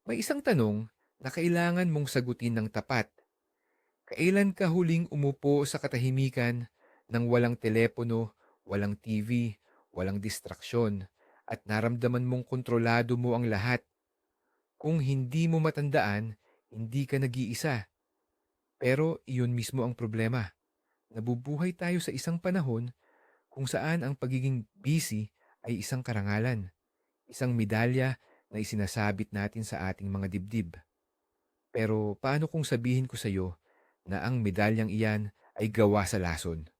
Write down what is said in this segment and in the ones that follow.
May isang tanong na kailangan mong sagutin ng tapat. Kailan ka huling umupo sa katahimikan ng walang telepono, walang TV, walang distraksyon, at naramdaman mong kontrolado mo ang lahat? Kung hindi mo matandaan, hindi ka nag-iisa. Pero iyon mismo ang problema. Nabubuhay tayo sa isang panahon kung saan ang pagiging busy ay isang karangalan, isang medalya na isinasabit natin sa ating mga dibdib. Pero paano kung sabihin ko sa iyo na ang medalyang iyan ay gawa sa lason?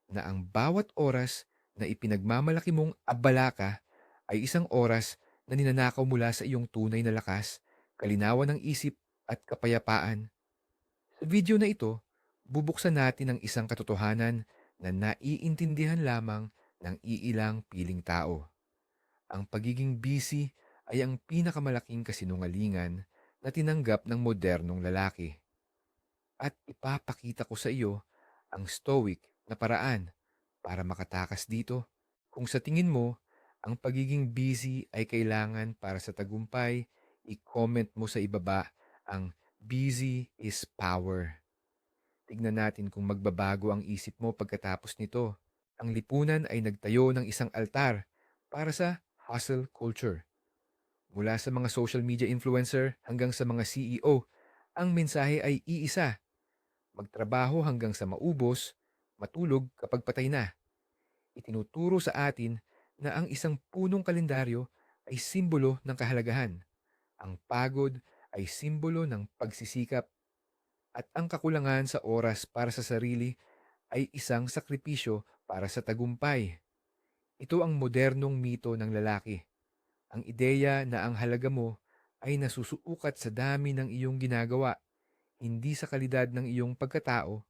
Na ang bawat oras na ipinagmamalaki mong abala ka ay isang oras na ninanakaw mula sa iyong tunay na lakas, kalinawan ng isip at kapayapaan. Sa video na ito, bubuksan natin ang isang katotohanan na naiintindihan lamang ng iilang piling tao. Ang pagiging busy ay ang pinakamalaking kasinungalingan na tinanggap ng modernong lalaki. At ipapakita ko sa iyo ang stoic na paraan para makatakas dito. Kung sa tingin mo, ang pagiging busy ay kailangan para sa tagumpay, i-comment mo sa ibaba ang busy is power. Tignan natin kung magbabago ang isip mo pagkatapos nito. Ang lipunan ay nagtayo ng isang altar para sa hustle culture. Mula sa mga social media influencer hanggang sa mga CEO, ang mensahe ay iisa: magtrabaho hanggang sa maubos, matulog kapag patay na. Itinuturo sa atin na ang isang punong kalendaryo ay simbolo ng kahalagahan. Ang pagod ay simbolo ng pagsisikap at ang kakulangan sa oras para sa sarili ay isang sakripisyo para sa tagumpay. Ito ang modernong mito ng lalaki. Ang ideya na ang halaga mo ay nasusuukat sa dami ng iyong ginagawa, hindi sa kalidad ng iyong pagkatao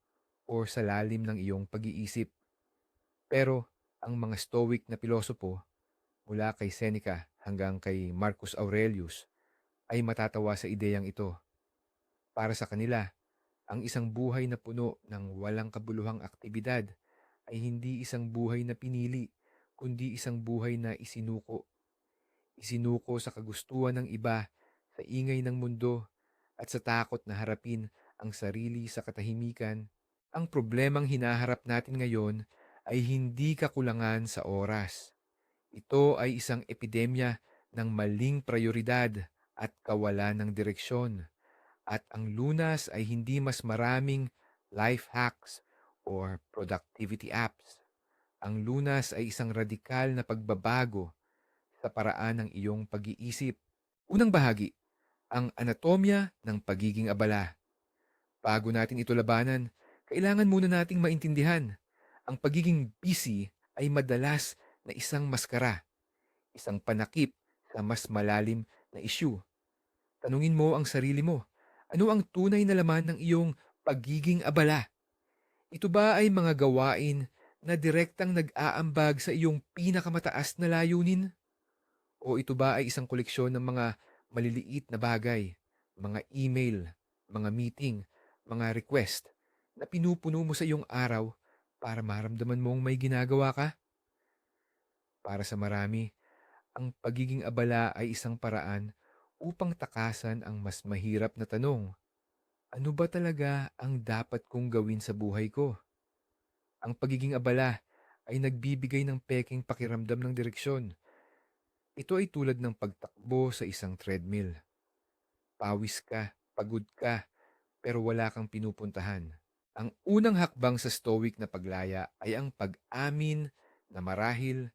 o sa lalim ng iyong pag-iisip. Pero ang mga stoic na pilosopo, mula kay Seneca hanggang kay Marcus Aurelius, ay matatawa sa ideyang ito. Para sa kanila, ang isang buhay na puno ng walang kabuluhang aktibidad ay hindi isang buhay na pinili, kundi isang buhay na isinuko. Isinuko sa kagustuhan ng iba, sa ingay ng mundo, at sa takot na harapin ang sarili sa katahimikan. Ang problemang hinaharap natin ngayon ay hindi kakulangan sa oras. Ito ay isang epidemya ng maling prioridad at kawalan ng direksyon. At ang lunas ay hindi mas maraming life hacks or productivity apps. Ang lunas ay isang radikal na pagbabago sa paraan ng iyong pag-iisip. Unang bahagi, ang anatomya ng pagiging abala. Bago natin ito labanan, kailangan muna nating maintindihan. Ang pagiging busy ay madalas na isang maskara, isang panakip sa mas malalim na issue. Tanungin mo ang sarili mo, ano ang tunay na laman ng iyong pagiging abala? Ito ba ay mga gawain na direktang nag-aambag sa iyong pinakamataas na layunin? O ito ba ay isang koleksyon ng mga maliliit na bagay, mga email, mga meeting, mga request na pinupuno mo sa iyong araw para maramdaman mong may ginagawa ka? Para sa marami, ang pagiging abala ay isang paraan upang takasan ang mas mahirap na tanong: ano ba talaga ang dapat kong gawin sa buhay ko? Ang pagiging abala ay nagbibigay ng peking pakiramdam ng direksyon. Ito ay tulad ng pagtakbo sa isang treadmill. Pawis ka, pagod ka, pero wala kang pinupuntahan. Ang unang hakbang sa stoic na paglaya ay ang pag-amin na marahil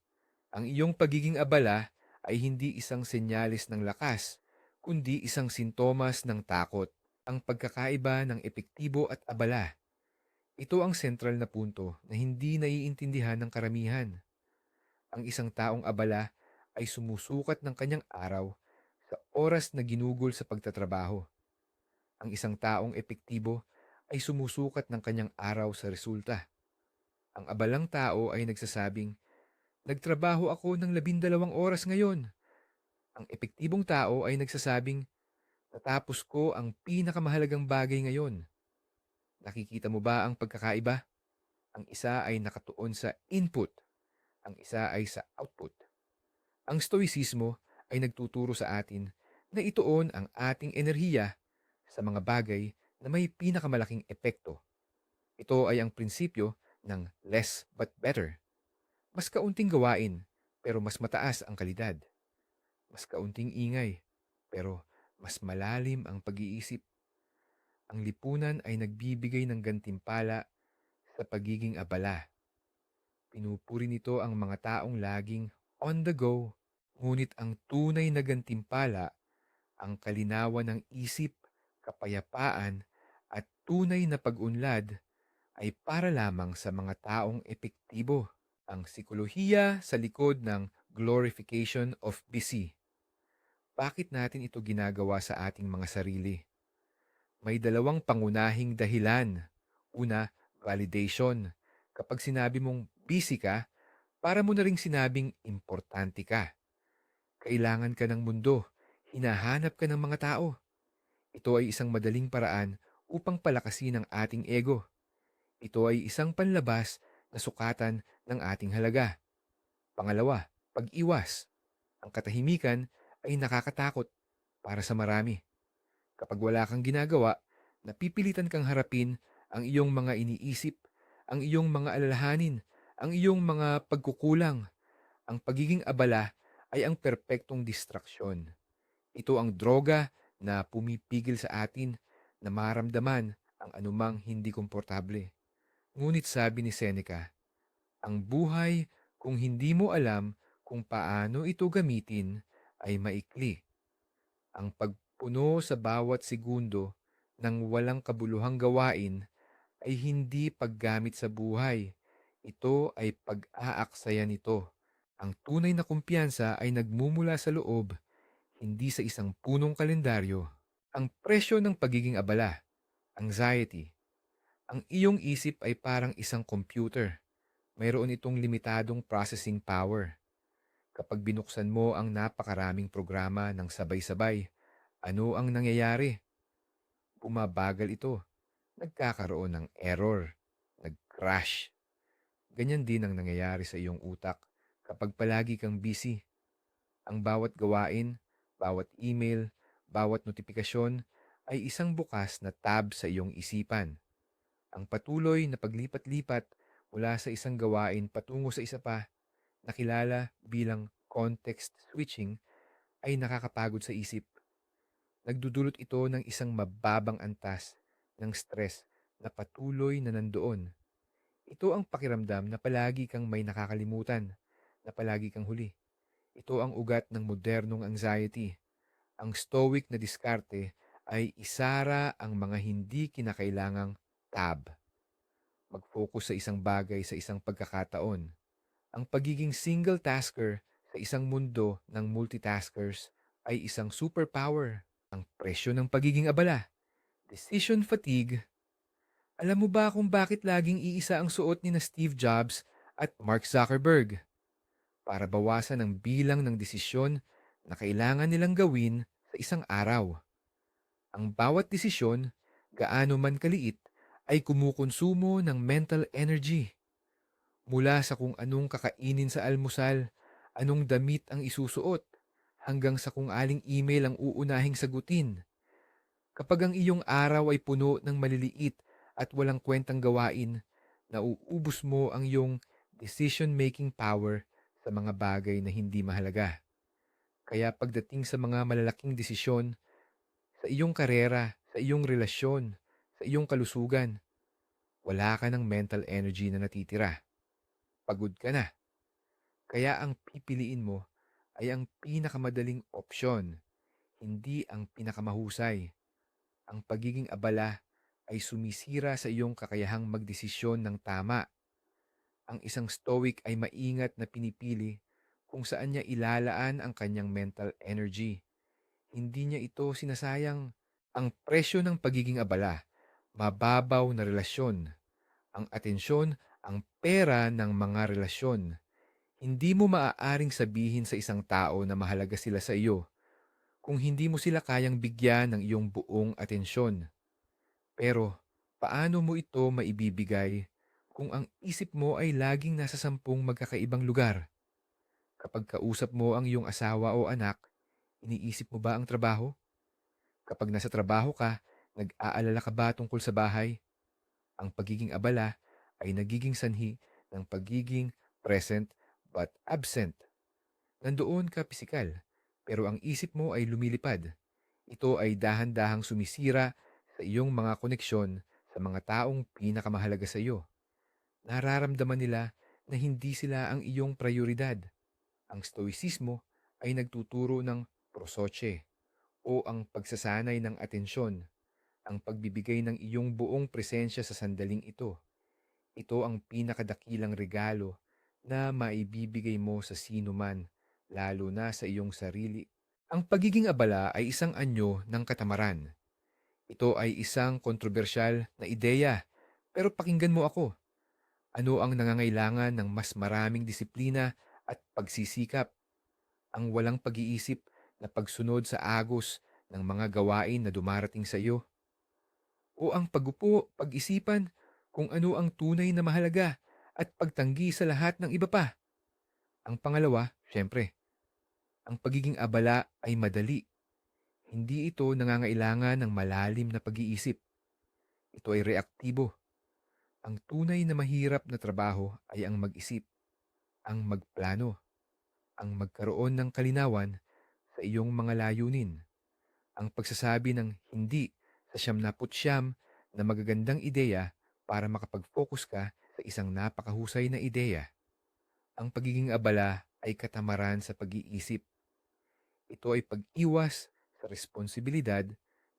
ang iyong pagiging abala ay hindi isang senyalis ng lakas, kundi isang sintomas ng takot. Ang pagkakaiba ng epektibo at abala. Ito ang sentral na punto na hindi naiintindihan ng karamihan. Ang isang taong abala ay sumusukat ng kanyang araw sa oras na ginugol sa pagtatrabaho. Ang isang taong epektibo ay sumusukat ng kanyang araw sa resulta. Ang abalang tao ay nagsasabing, nagtrabaho ako ng 12 oras ngayon. Ang epektibong tao ay nagsasabing, natapos ko ang pinakamahalagang bagay ngayon. Nakikita mo ba ang pagkakaiba? Ang isa ay nakatuon sa input, ang isa ay sa output. Ang stoicismo ay nagtuturo sa atin na ituon ang ating enerhiya sa mga bagay na may pinakamalaking epekto. Ito ay ang prinsipyo ng less but better. Mas kaunting gawain, pero mas mataas ang kalidad. Mas kaunting ingay, pero mas malalim ang pag-iisip. Ang lipunan ay nagbibigay ng gantimpala sa pagiging abala. Pinupuri nito ang mga taong laging on the go. Ngunit ang tunay na gantimpala, ang kalinawan ng isip, kapayapaan, at tunay na pag-unlad ay para lamang sa mga taong epektibo. Ang sikolohiya sa likod ng glorification of busy. Bakit natin ito ginagawa sa ating mga sarili? May dalawang pangunahing dahilan. Una, validation. Kapag sinabi mong busy ka, para mo na ring sinabing importante ka. Kailangan ka ng mundo. Hinahanap ka ng mga tao. Ito ay isang madaling paraan upang palakasin ang ating ego. Ito ay isang panlabas na sukatan ng ating halaga. Pangalawa, pag-iwas. Ang katahimikan ay nakakatakot para sa marami. Kapag wala kang ginagawa, napipilitan kang harapin ang iyong mga iniisip, ang iyong mga alalahanin, ang iyong mga pagkukulang. Ang pagiging abala ay ang perpektong distraksyon. Ito ang droga na pumipigil sa atin na maramdaman ang anumang hindi komportable. Ngunit sabi ni Seneca, ang buhay kung hindi mo alam kung paano ito gamitin ay maikli. Ang pagpuno sa bawat segundo ng walang kabuluhang gawain ay hindi paggamit sa buhay. Ito ay pag-aaksaya nito. Ang tunay na kumpiyansa ay nagmumula sa loob, hindi sa isang punong kalendaryo. Ang presyo ng pagiging abala, anxiety. Ang iyong isip ay parang isang computer. Mayroon itong limitadong processing power. Kapag binuksan mo ang napakaraming programa ng sabay-sabay, ano ang nangyayari? Bumabagal ito. Nagkakaroon ng error. Nag-crash. Ganyan din ang nangyayari sa iyong utak kapag palagi kang busy. Ang bawat gawain, bawat email, bawat notifikasyon ay isang bukas na tab sa iyong isipan. Ang patuloy na paglipat-lipat mula sa isang gawain patungo sa isa pa, nakilala bilang context switching, ay nakakapagod sa isip. Nagdudulot ito ng isang mababang antas ng stress na patuloy na nandoon. Ito ang pakiramdam na palagi kang may nakakalimutan, na palagi kang huli. Ito ang ugat ng modernong anxiety. Ang stoic na diskarte ay isara ang mga hindi kinakailangang tab. Mag-focus sa isang bagay sa isang pagkakataon. Ang pagiging single-tasker sa isang mundo ng multitaskers ay isang superpower. Ang presyo ng pagiging abala, decision fatigue. Alam mo ba kung bakit laging iisa ang suot ni na Steve Jobs at Mark Zuckerberg? Para bawasan ang bilang ng desisyon na kailangan nilang gawin sa isang araw. Ang bawat desisyon, gaano man kaliit, ay kumukonsumo ng mental energy. Mula sa kung anong kakainin sa almusal, anong damit ang isusuot, hanggang sa kung aling email ang uunahing sagutin. Kapag ang iyong araw ay puno ng maliliit at walang kwentang gawain, nauubos mo ang iyong decision-making power sa mga bagay na hindi mahalaga. Kaya pagdating sa mga malalaking desisyon, sa iyong karera, sa iyong relasyon, sa iyong kalusugan, wala ka ng mental energy na natitira. Pagod ka na. Kaya ang pipiliin mo ay ang pinakamadaling opsyon, hindi ang pinakamahusay. Ang pagiging abala ay sumisira sa iyong kakayahang magdesisyon ng tama. Ang isang stoic ay maingat na pinipili kung saan niya ilalaan ang kanyang mental energy. Hindi niya ito sinasayang. Ang presyo ng pagiging abala, mababaw na relasyon. Ang atensyon, ang pera ng mga relasyon. Hindi mo maaaring sabihin sa isang tao na mahalaga sila sa iyo kung hindi mo sila kayang bigyan ng iyong buong atensyon. Pero paano mo ito maibibigay kung ang isip mo ay laging nasa 10 magkakaibang lugar? Kapag kausap mo ang iyong asawa o anak, Iniisip mo ba ang trabaho? Kapag nasa trabaho ka, nag-aalala ka ba tungkol sa bahay? Ang pagiging abala ay nagiging sanhi ng pagiging present but absent. Nandoon ka pisikal, pero ang isip mo ay lumilipad. Ito ay dahan-dahang sumisira sa iyong mga koneksyon sa mga taong pinakamahalaga sa iyo. Nararamdaman nila na hindi sila ang iyong prioridad. Ang stoicismo ay nagtuturo ng prosoche o ang pagsasanay ng atensyon, ang pagbibigay ng iyong buong presensya sa sandaling ito. Ito ang pinakadakilang regalo na maibibigay mo sa sino man, lalo na sa iyong sarili. Ang pagiging abala ay isang anyo ng katamaran. Ito ay isang kontrobersyal na ideya, pero pakinggan mo ako. Ano ang nangangailangan ng mas maraming disiplina at pagsisikap? Ang walang pag-iisip na pagsunod sa agos ng mga gawain na dumarating sa iyo? O ang pagupo, pag-isipan kung ano ang tunay na mahalaga at pagtanggi sa lahat ng iba pa? Ang pangalawa, syempre, ang pagiging abala ay madali. Hindi ito nangangailangan ng malalim na pag-iisip. Ito ay reaktibo. Ang tunay na mahirap na trabaho ay ang mag-isip, ang magplano, ang magkaroon ng kalinawan sa iyong mga layunin, ang pagsasabi ng hindi sa 79 na magagandang ideya para makapag-focus ka sa isang napakahusay na ideya. Ang pagiging abala ay katamaran sa pag-iisip. Ito ay pag-iwas sa responsibilidad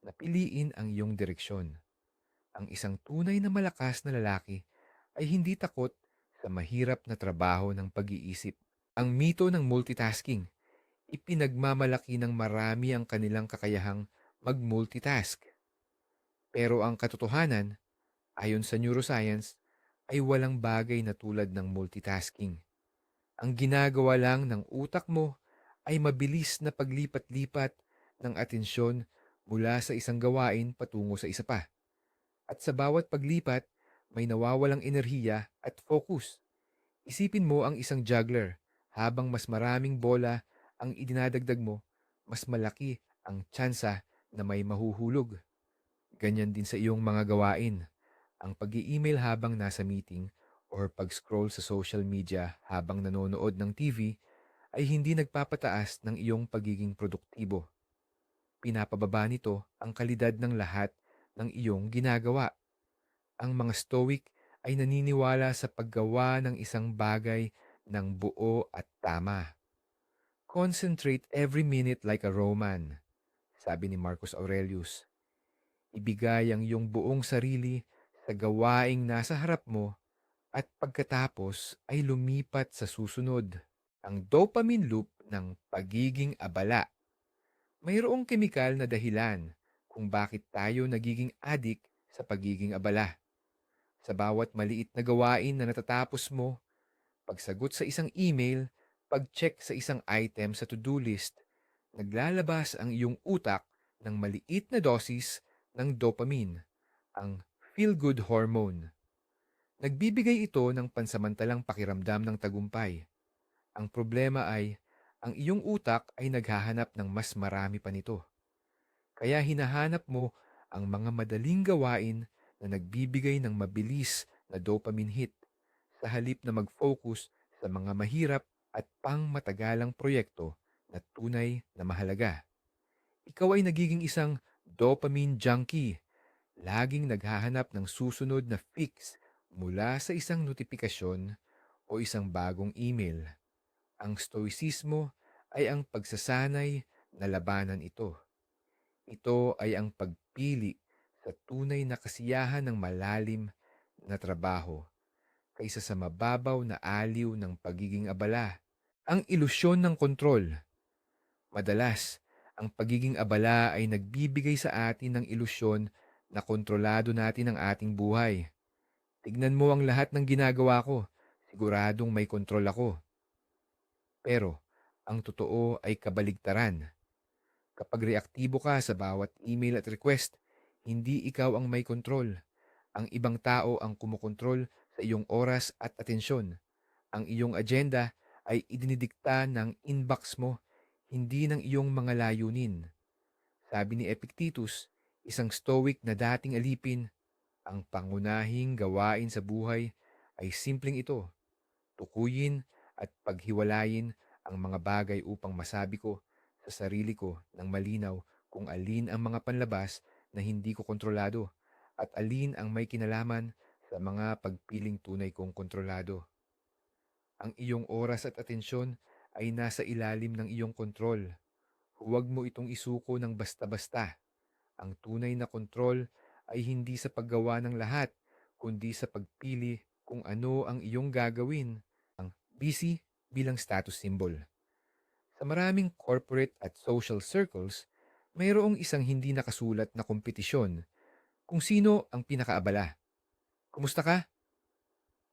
na piliin ang iyong direksyon. Ang isang tunay na malakas na lalaki ay hindi takot sa mahirap na trabaho ng pag-iisip. Ang mito ng multitasking, ipinagmamalaki ng marami ang kanilang kakayahang mag-multitask. Pero ang katotohanan, ayon sa neuroscience, ay walang bagay na tulad ng multitasking. Ang ginagawa lang ng utak mo ay mabilis na paglipat-lipat ng atensyon mula sa isang gawain patungo sa isa pa. At sa bawat paglipat, may nawawalang enerhiya at focus. Isipin mo ang isang juggler. Habang mas maraming bola ang idinadagdag mo, mas malaki ang tsansa na may mahuhulog. Ganyan din sa iyong mga gawain. Ang pag-i-email habang nasa meeting or pag-scroll sa social media habang nanonood ng TV ay hindi nagpapataas ng iyong pagiging produktibo. Pinapababa nito ang kalidad ng lahat ng iyong ginagawa. Ang mga Stoic ay naniniwala sa paggawa ng isang bagay ng buo at tama. Concentrate every minute like a Roman, sabi ni Marcus Aurelius. Ibigay ang iyong buong sarili sa gawaing nasa harap mo at pagkatapos ay lumipat sa susunod. Ang dopamine loop ng pagiging abala. Mayroong kemikal na dahilan kung bakit tayo nagiging addict sa pagiging abala. Sa bawat maliit na gawain na natatapos mo, pagsagot sa isang email, pag-check sa isang item sa to-do list, naglalabas ang iyong utak ng maliit na dosis ng dopamine, ang feel-good hormone. Nagbibigay ito ng pansamantalang pakiramdam ng tagumpay. Ang problema ay, ang iyong utak ay naghahanap ng mas marami pa nito. Kaya hinahanap mo ang mga madaling gawain na nagbibigay ng mabilis na dopamine hit sa halip na mag-focus sa mga mahirap at pangmatagalang proyekto na tunay na mahalaga. Ikaw ay nagiging isang dopamine junkie, laging naghahanap ng susunod na fix mula sa isang notifikasyon o isang bagong email. Ang stoicismo ay ang pagsasanay na labanan ito. Ito ay ang pagpili sa tunay na kasiyahan ng malalim na trabaho kaysa sa mababaw na aliw ng pagiging abala. Ang ilusyon ng kontrol. Madalas, ang pagiging abala ay nagbibigay sa atin ng ilusyon na kontrolado natin ang ating buhay. Tignan mo ang lahat ng ginagawa ko. Siguradong may kontrol ako. Pero, ang totoo ay kabaligtaran. Kapag reaktibo ka sa bawat email at request, hindi ikaw ang may kontrol. Ang ibang tao ang kumokontrol sa iyong oras at atensyon. Ang iyong agenda ay idinidikta ng inbox mo, hindi ng iyong mga layunin. Sabi ni Epictetus, isang stoic na dating alipin, ang pangunahing gawain sa buhay ay simpleng ito: tukuyin at paghiwalayin ang mga bagay upang masabi ko sa sarili ko ng malinaw kung alin ang mga panlabas na hindi ko kontrolado at alin ang may kinalaman sa mga pagpiling tunay kong kontrolado. Ang iyong oras at atensyon ay nasa ilalim ng iyong kontrol. Huwag mo itong isuko ng basta-basta. Ang tunay na kontrol ay hindi sa paggawa ng lahat, kundi sa pagpili kung ano ang iyong gagawin. Busy bilang status symbol. Sa maraming corporate at social circles, mayroong isang hindi nakasulat na kompetisyon kung sino ang pinakaabala. Kumusta ka?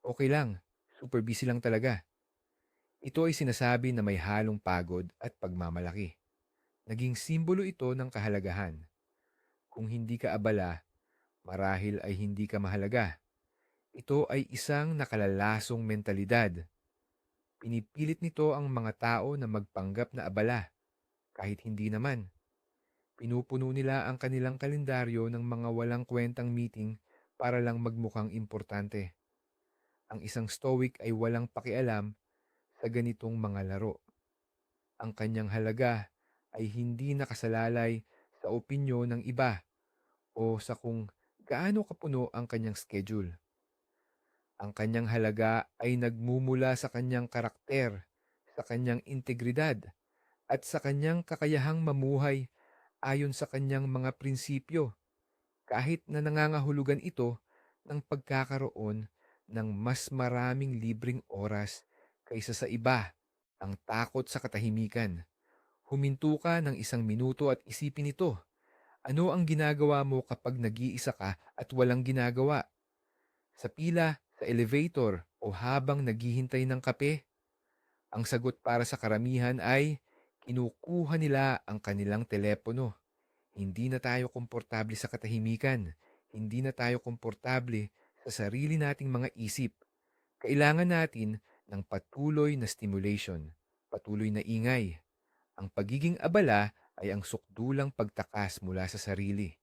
Okay lang. Super busy lang talaga. Ito ay sinasabi na may halong pagod at pagmamalaki. Naging simbolo ito ng kahalagahan. Kung hindi ka abala, marahil ay hindi ka mahalaga. Ito ay isang nakalalasong mentalidad. Pinipilit nito ang mga tao na magpanggap na abala, kahit hindi naman. Pinupuno nila ang kanilang kalendaryo ng mga walang kwentang meeting para lang magmukhang importante. Ang isang stoic ay walang pakialam sa ganitong mga laro. Ang kanyang halaga ay hindi nakasalalay sa opinyon ng iba o sa kung gaano kapuno ang kanyang schedule. Ang kanyang halaga ay nagmumula sa kanyang karakter, sa kanyang integridad, at sa kanyang kakayahang mamuhay ayon sa kanyang mga prinsipyo, kahit na nangangahulugan ito ng pagkakaroon ng mas maraming libreng oras kaysa sa iba. Ang takot sa katahimikan. Huminto ka ng 1 minuto at isipin ito. Ano ang ginagawa mo kapag nag-iisa ka at walang ginagawa? Sa pila, sa elevator, o habang naghihintay ng kape? Ang sagot para sa karamihan ay kinukuha nila ang kanilang telepono. Hindi na tayo komportable sa katahimikan. Hindi na tayo komportable sa sarili nating mga isip. Kailangan natin ng patuloy na stimulation, patuloy na ingay. Ang pagiging abala ay ang sukdulang pagtakas mula sa sarili.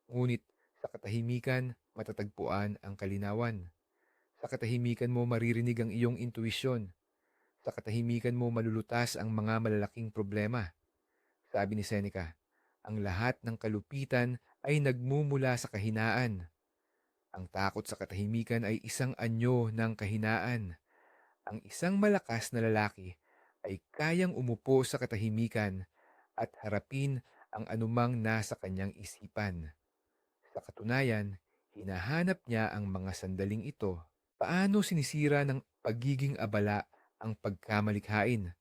Ngunit sa katahimikan, matatagpuan ang kalinawan. Sa katahimikan mo maririnig ang iyong intuisyon. Sa katahimikan mo malulutas ang mga malalaking problema. Sabi ni Seneca, ang lahat ng kalupitan ay nagmumula sa kahinaan. Ang takot sa katahimikan ay isang anyo ng kahinaan. Ang isang malakas na lalaki ay kayang umupo sa katahimikan at harapin ang anumang nasa kanyang isipan. Sa katunayan, hinahanap niya ang mga sandaling ito. Paano sinisira ng pagiging abala ang pagkamalikhain?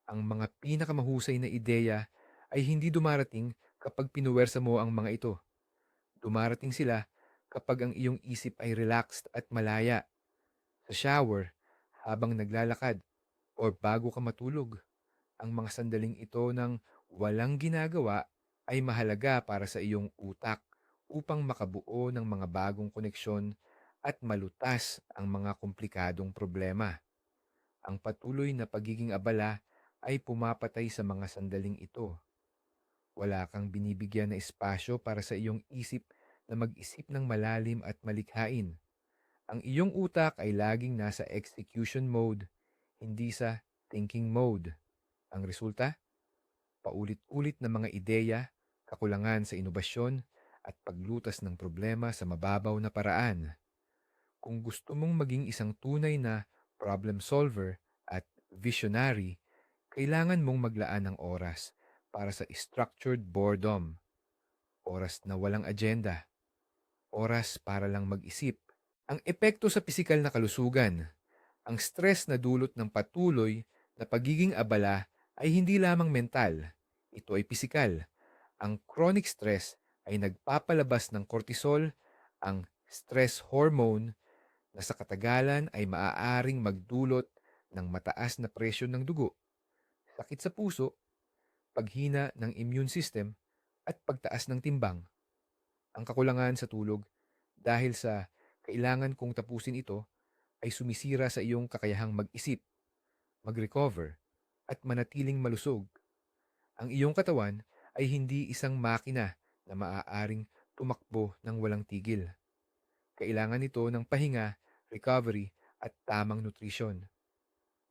Ang mga pinakamahusay na ideya ay hindi dumarating kapag pinuwersa mo ang mga ito. Dumarating sila kapag ang iyong isip ay relaxed at malaya. Sa shower, habang naglalakad, o bago ka matulog. Ang mga sandaling ito ng walang ginagawa ay mahalaga para sa iyong utak upang makabuo ng mga bagong koneksyon at malutas ang mga komplikadong problema. Ang patuloy na pagiging abala ay pumapatay sa mga sandaling ito. Wala kang binibigyan na espasyo para sa iyong isip na mag-isip ng malalim at malikhain. Ang iyong utak ay laging nasa execution mode, hindi sa thinking mode. Ang resulta, paulit-ulit na mga ideya, kakulangan sa inobasyon, at paglutas ng problema sa mababaw na paraan. Kung gusto mong maging isang tunay na problem solver at visionary, kailangan mong maglaan ng oras para sa structured boredom, oras na walang agenda, oras para lang mag-isip. Ang epekto sa pisikal na kalusugan. Ang stress na dulot ng patuloy na pagiging abala ay hindi lamang mental, ito ay pisikal. Ang chronic stress ay nagpapalabas ng cortisol, ang stress hormone na sa katagalan ay maaaring magdulot ng mataas na presyon ng dugo, sakit sa puso, paghina ng immune system, at pagtaas ng timbang. Ang kakulangan sa tulog dahil sa kailangan kong tapusin ito ay sumisira sa iyong kakayahang mag-isip, mag-recover, at manatiling malusog. Ang iyong katawan ay hindi isang makina na maaaring tumakbo ng walang tigil. Kailangan nito ng pahinga, recovery, at tamang nutrisyon.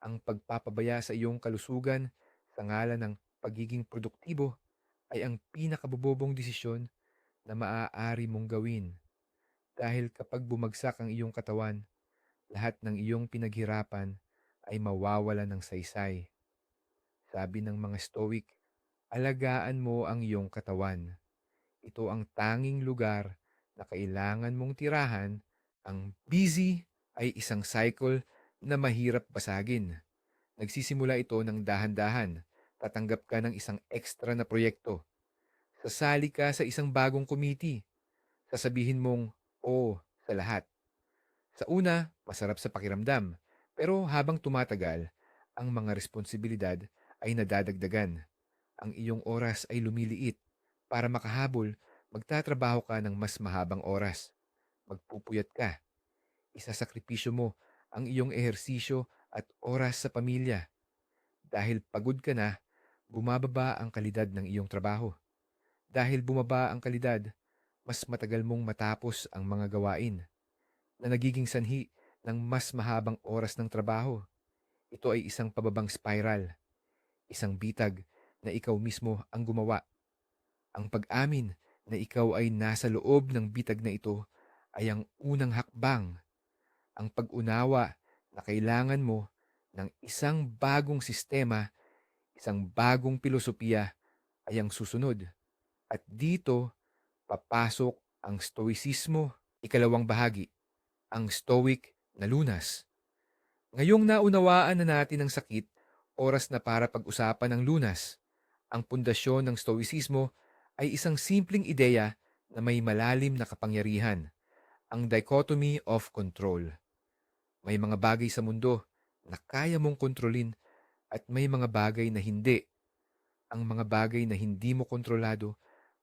Ang pagpapabaya sa iyong kalusugan sa ngalan ng pagiging produktibo ay ang pinakabobobong desisyon na maaari mong gawin. Dahil kapag bumagsak ang iyong katawan, lahat ng iyong pinaghirapan ay mawawala ng saysay. Sabi ng mga Stoic, alagaan mo ang iyong katawan. Ito ang tanging lugar na kailangan mong tirahan. Ang busy ay isang cycle na mahirap basagin. Nagsisimula ito ng dahan-dahan. Tatanggap ka ng isang extra na proyekto. Sasali ka sa isang bagong committee. Sasabihin mong, oo, sa lahat. Sa una, masarap sa pakiramdam. Pero habang tumatagal, ang mga responsibilidad ay nadadagdagan. Ang iyong oras ay lumiliit. Para makahabol, magtatrabaho ka ng mas mahabang oras. Magpupuyat ka. Isasakripisyo mo ang iyong ehersisyo at oras sa pamilya. Dahil pagod ka na, bumababa ang kalidad ng iyong trabaho. Dahil bumaba ang kalidad, mas matagal mong matapos ang mga gawain na nagiging sanhi ng mas mahabang oras ng trabaho. Ito ay isang pababang spiral, isang bitag na ikaw mismo ang gumawa. Ang pag-amin na ikaw ay nasa loob ng bitag na ito ay ang unang hakbang. Ang pag-unawa na kailangan mo ng isang bagong sistema, isang bagong pilosopiya ay ang susunod. At dito, papasok ang Stoicismo, ikalawang bahagi, ang Stoic na lunas. Ngayong naunawaan na natin ang sakit, oras na para pag-usapan ang lunas. Ang pundasyon ng Stoicismo ay isang simpleng ideya na may malalim na kapangyarihan, ang dichotomy of control. May mga bagay sa mundo na kaya mong kontrolin at may mga bagay na hindi. Ang mga bagay na hindi mo kontrolado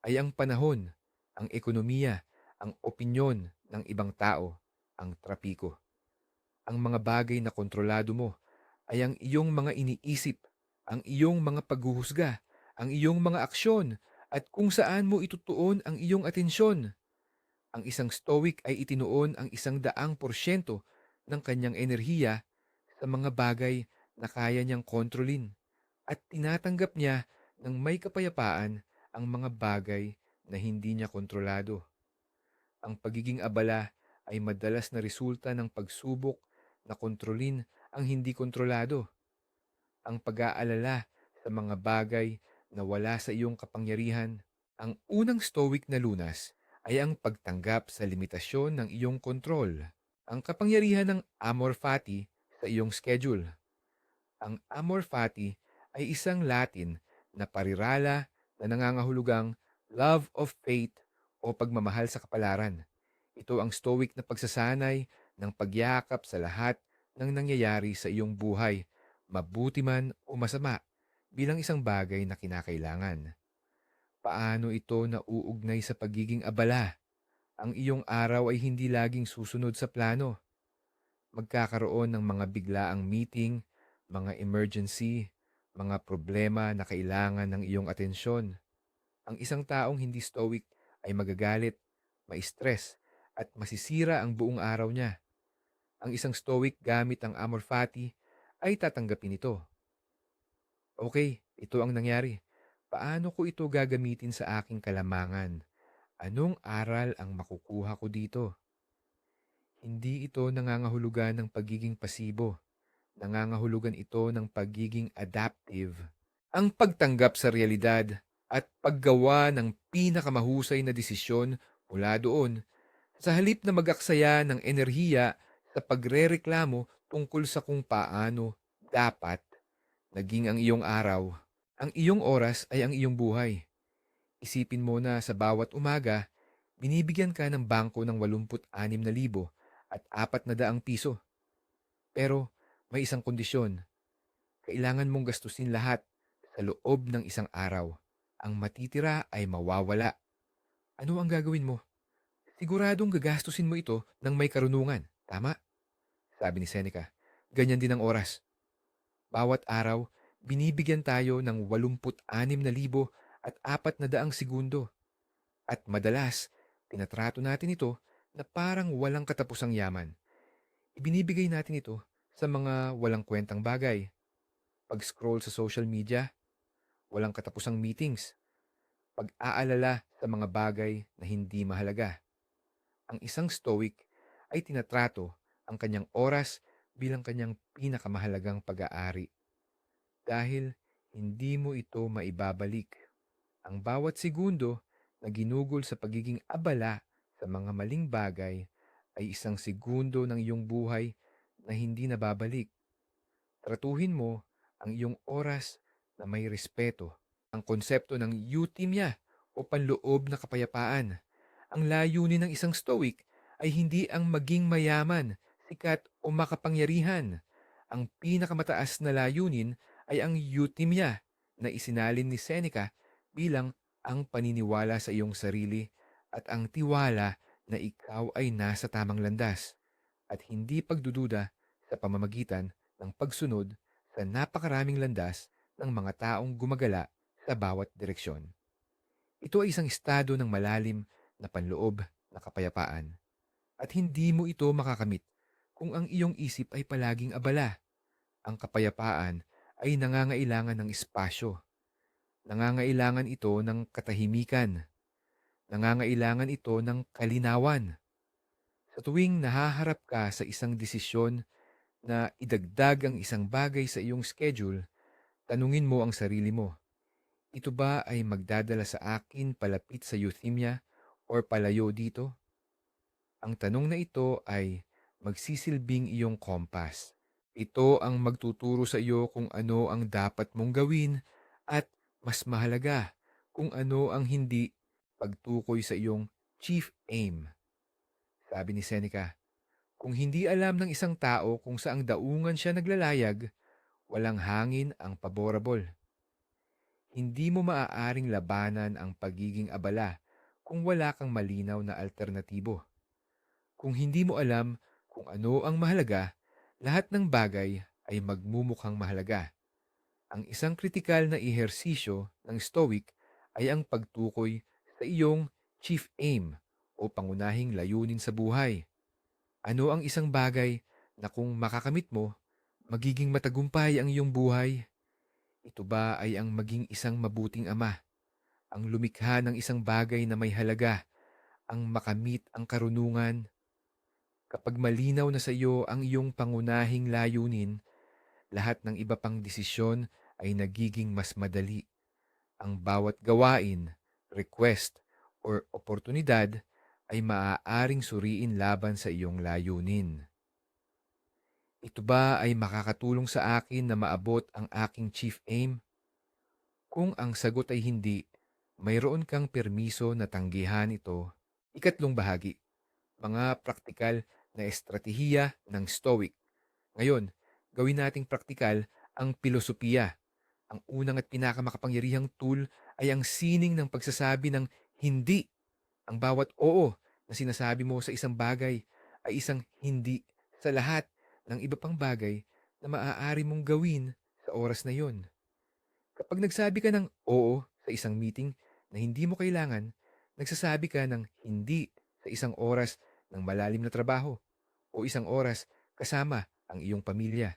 ay ang panahon, ang ekonomiya, ang opinyon ng ibang tao, ang trapiko. Ang mga bagay na kontrolado mo ay ang iyong mga iniisip, ang iyong mga paghuhusga, ang iyong mga aksyon, at kung saan mo itutuon ang iyong atensyon. Ang isang stoic ay itinuon ang 100% ng kanyang enerhiya sa mga bagay na kaya niyang kontrolin at tinatanggap niya ng may kapayapaan ang mga bagay na hindi niya kontrolado. Ang pagiging abala ay madalas na resulta ng pagsubok na kontrolin ang hindi kontrolado. Ang pag-aalala sa mga bagay na wala sa iyong kapangyarihan. Ang unang stoic na lunas ay ang pagtanggap sa limitasyon ng iyong kontrol. Ang kapangyarihan ng amor fati sa iyong schedule. Ang amor fati ay isang Latin na parirala na nangangahulugang love of faith o pagmamahal sa kapalaran. Ito ang stoic na pagsasanay ng pagyakap sa lahat ng nangyayari sa iyong buhay, mabuti man o masama, bilang isang bagay na kinakailangan. Paano ito nauugnay sa pagiging abala? Ang iyong araw ay hindi laging susunod sa plano. Magkakaroon ng mga biglaang meeting, mga emergency, mga problema na kailangan ng iyong atensyon. Ang isang taong hindi stoic ay magagalit, ma-stress, at masisira ang buong araw niya. Ang isang stoic gamit ang amor fati ay tatanggapin ito. Okay, ito ang nangyari. Paano ko ito gagamitin sa aking kalamangan? Anong aral ang makukuha ko dito? Hindi ito nangangahulugan ng pagiging pasibo. Nangangahulugan ito ng pagiging adaptive. Ang pagtanggap sa realidad at paggawa ng pinakamahusay na desisyon mula doon sa halip na mag-aksaya ng enerhiya sa pagrereklamo tungkol sa kung paano dapat naging ang iyong araw. Ang iyong oras ay ang iyong buhay. Isipin mo na sa bawat umaga, binibigyan ka ng bangko ng 86,000 at 400 piso. Pero may isang kondisyon. Kailangan mong gastusin lahat sa loob ng isang araw. Ang matitira ay mawawala. Ano ang gagawin mo? Siguradong gagastusin mo ito ng may karunungan. Tama? Sabi ni Seneca. Ganyan din ang oras. Bawat araw, binibigyan tayo ng 86,400 segundo at madalas tinatrato natin ito na parang walang katapusang yaman. Ibinibigay natin ito sa mga walang kwentang bagay. Pag-scroll sa social media, walang katapusang meetings, pag-aalala sa mga bagay na hindi mahalaga. Ang isang stoic ay tinatrato ang kanyang oras bilang kanyang pinakamahalagang pag-aari dahil hindi mo ito maibabalik. Ang bawat segundo na ginugol sa pagiging abala sa mga maling bagay ay isang segundo ng iyong buhay na hindi nababalik. Tratuhin mo ang iyong oras na may respeto. Ang konsepto ng euthymia o panloob na kapayapaan. Ang layunin ng isang stoic ay hindi ang maging mayaman, sikat o makapangyarihan. Ang pinakamataas na layunin ay ang euthymia na isinalin ni Seneca bilang ang paniniwala sa iyong sarili at ang tiwala na ikaw ay nasa tamang landas at hindi pagdududa sa pamamagitan ng pagsunod sa napakaraming landas ng mga taong gumagala sa bawat direksyon. Ito ay isang estado ng malalim na panloob na kapayapaan at hindi mo ito makakamit kung ang iyong isip ay palaging abala. Ang kapayapaan ay nangangailangan ng espasyo. Nangangailangan ito ng katahimikan. Nangangailangan ito ng kalinawan. Sa tuwing nahaharap ka sa isang desisyon na idagdag ang isang bagay sa iyong schedule, tanungin mo ang sarili mo, ito ba ay magdadala sa akin palapit sa euthymia or palayo dito? Ang tanong na ito ay magsisilbing iyong kompas. Ito ang magtuturo sa iyo kung ano ang dapat mong gawin at mas mahalaga kung ano ang hindi pagtukoy sa iyong chief aim. Sabi ni Seneca, kung hindi alam ng isang tao kung saang daungan siya naglalayag, walang hangin ang paborable. Hindi mo maaaring labanan ang pagiging abala kung wala kang malinaw na alternatibo. Kung hindi mo alam kung ano ang mahalaga, lahat ng bagay ay magmumukhang mahalaga. Ang isang kritikal na ehersisyo ng Stoic ay ang pagtukoy sa iyong chief aim o pangunahing layunin sa buhay. Ano ang isang bagay na kung makakamit mo, magiging matagumpay ang iyong buhay? Ito ba ay ang maging isang mabuting ama, ang lumikha ng isang bagay na may halaga, ang makamit ang karunungan? Kapag malinaw na sa iyo ang iyong pangunahing layunin, lahat ng iba pang desisyon ay nagiging mas madali. Ang bawat gawain, request, or oportunidad ay maaaring suriin laban sa iyong layunin. Ito ba ay makakatulong sa akin na maabot ang aking chief aim? Kung ang sagot ay hindi, mayroon kang permiso na tanggihan ito. Ikatlong bahagi, mga praktikal na estratehiya ng Stoic. Ngayon, gawin nating praktikal ang pilosopiya. Ang unang at pinakamakapangyarihang tool ay ang sining ng pagsasabi ng hindi. Ang bawat oo na sinasabi mo sa isang bagay ay isang hindi sa lahat ng iba pang bagay na maaari mong gawin sa oras na yon. Kapag nagsabi ka ng oo sa isang meeting na hindi mo kailangan, nagsasabi ka ng hindi sa isang oras ng malalim na trabaho o isang oras kasama ang iyong pamilya.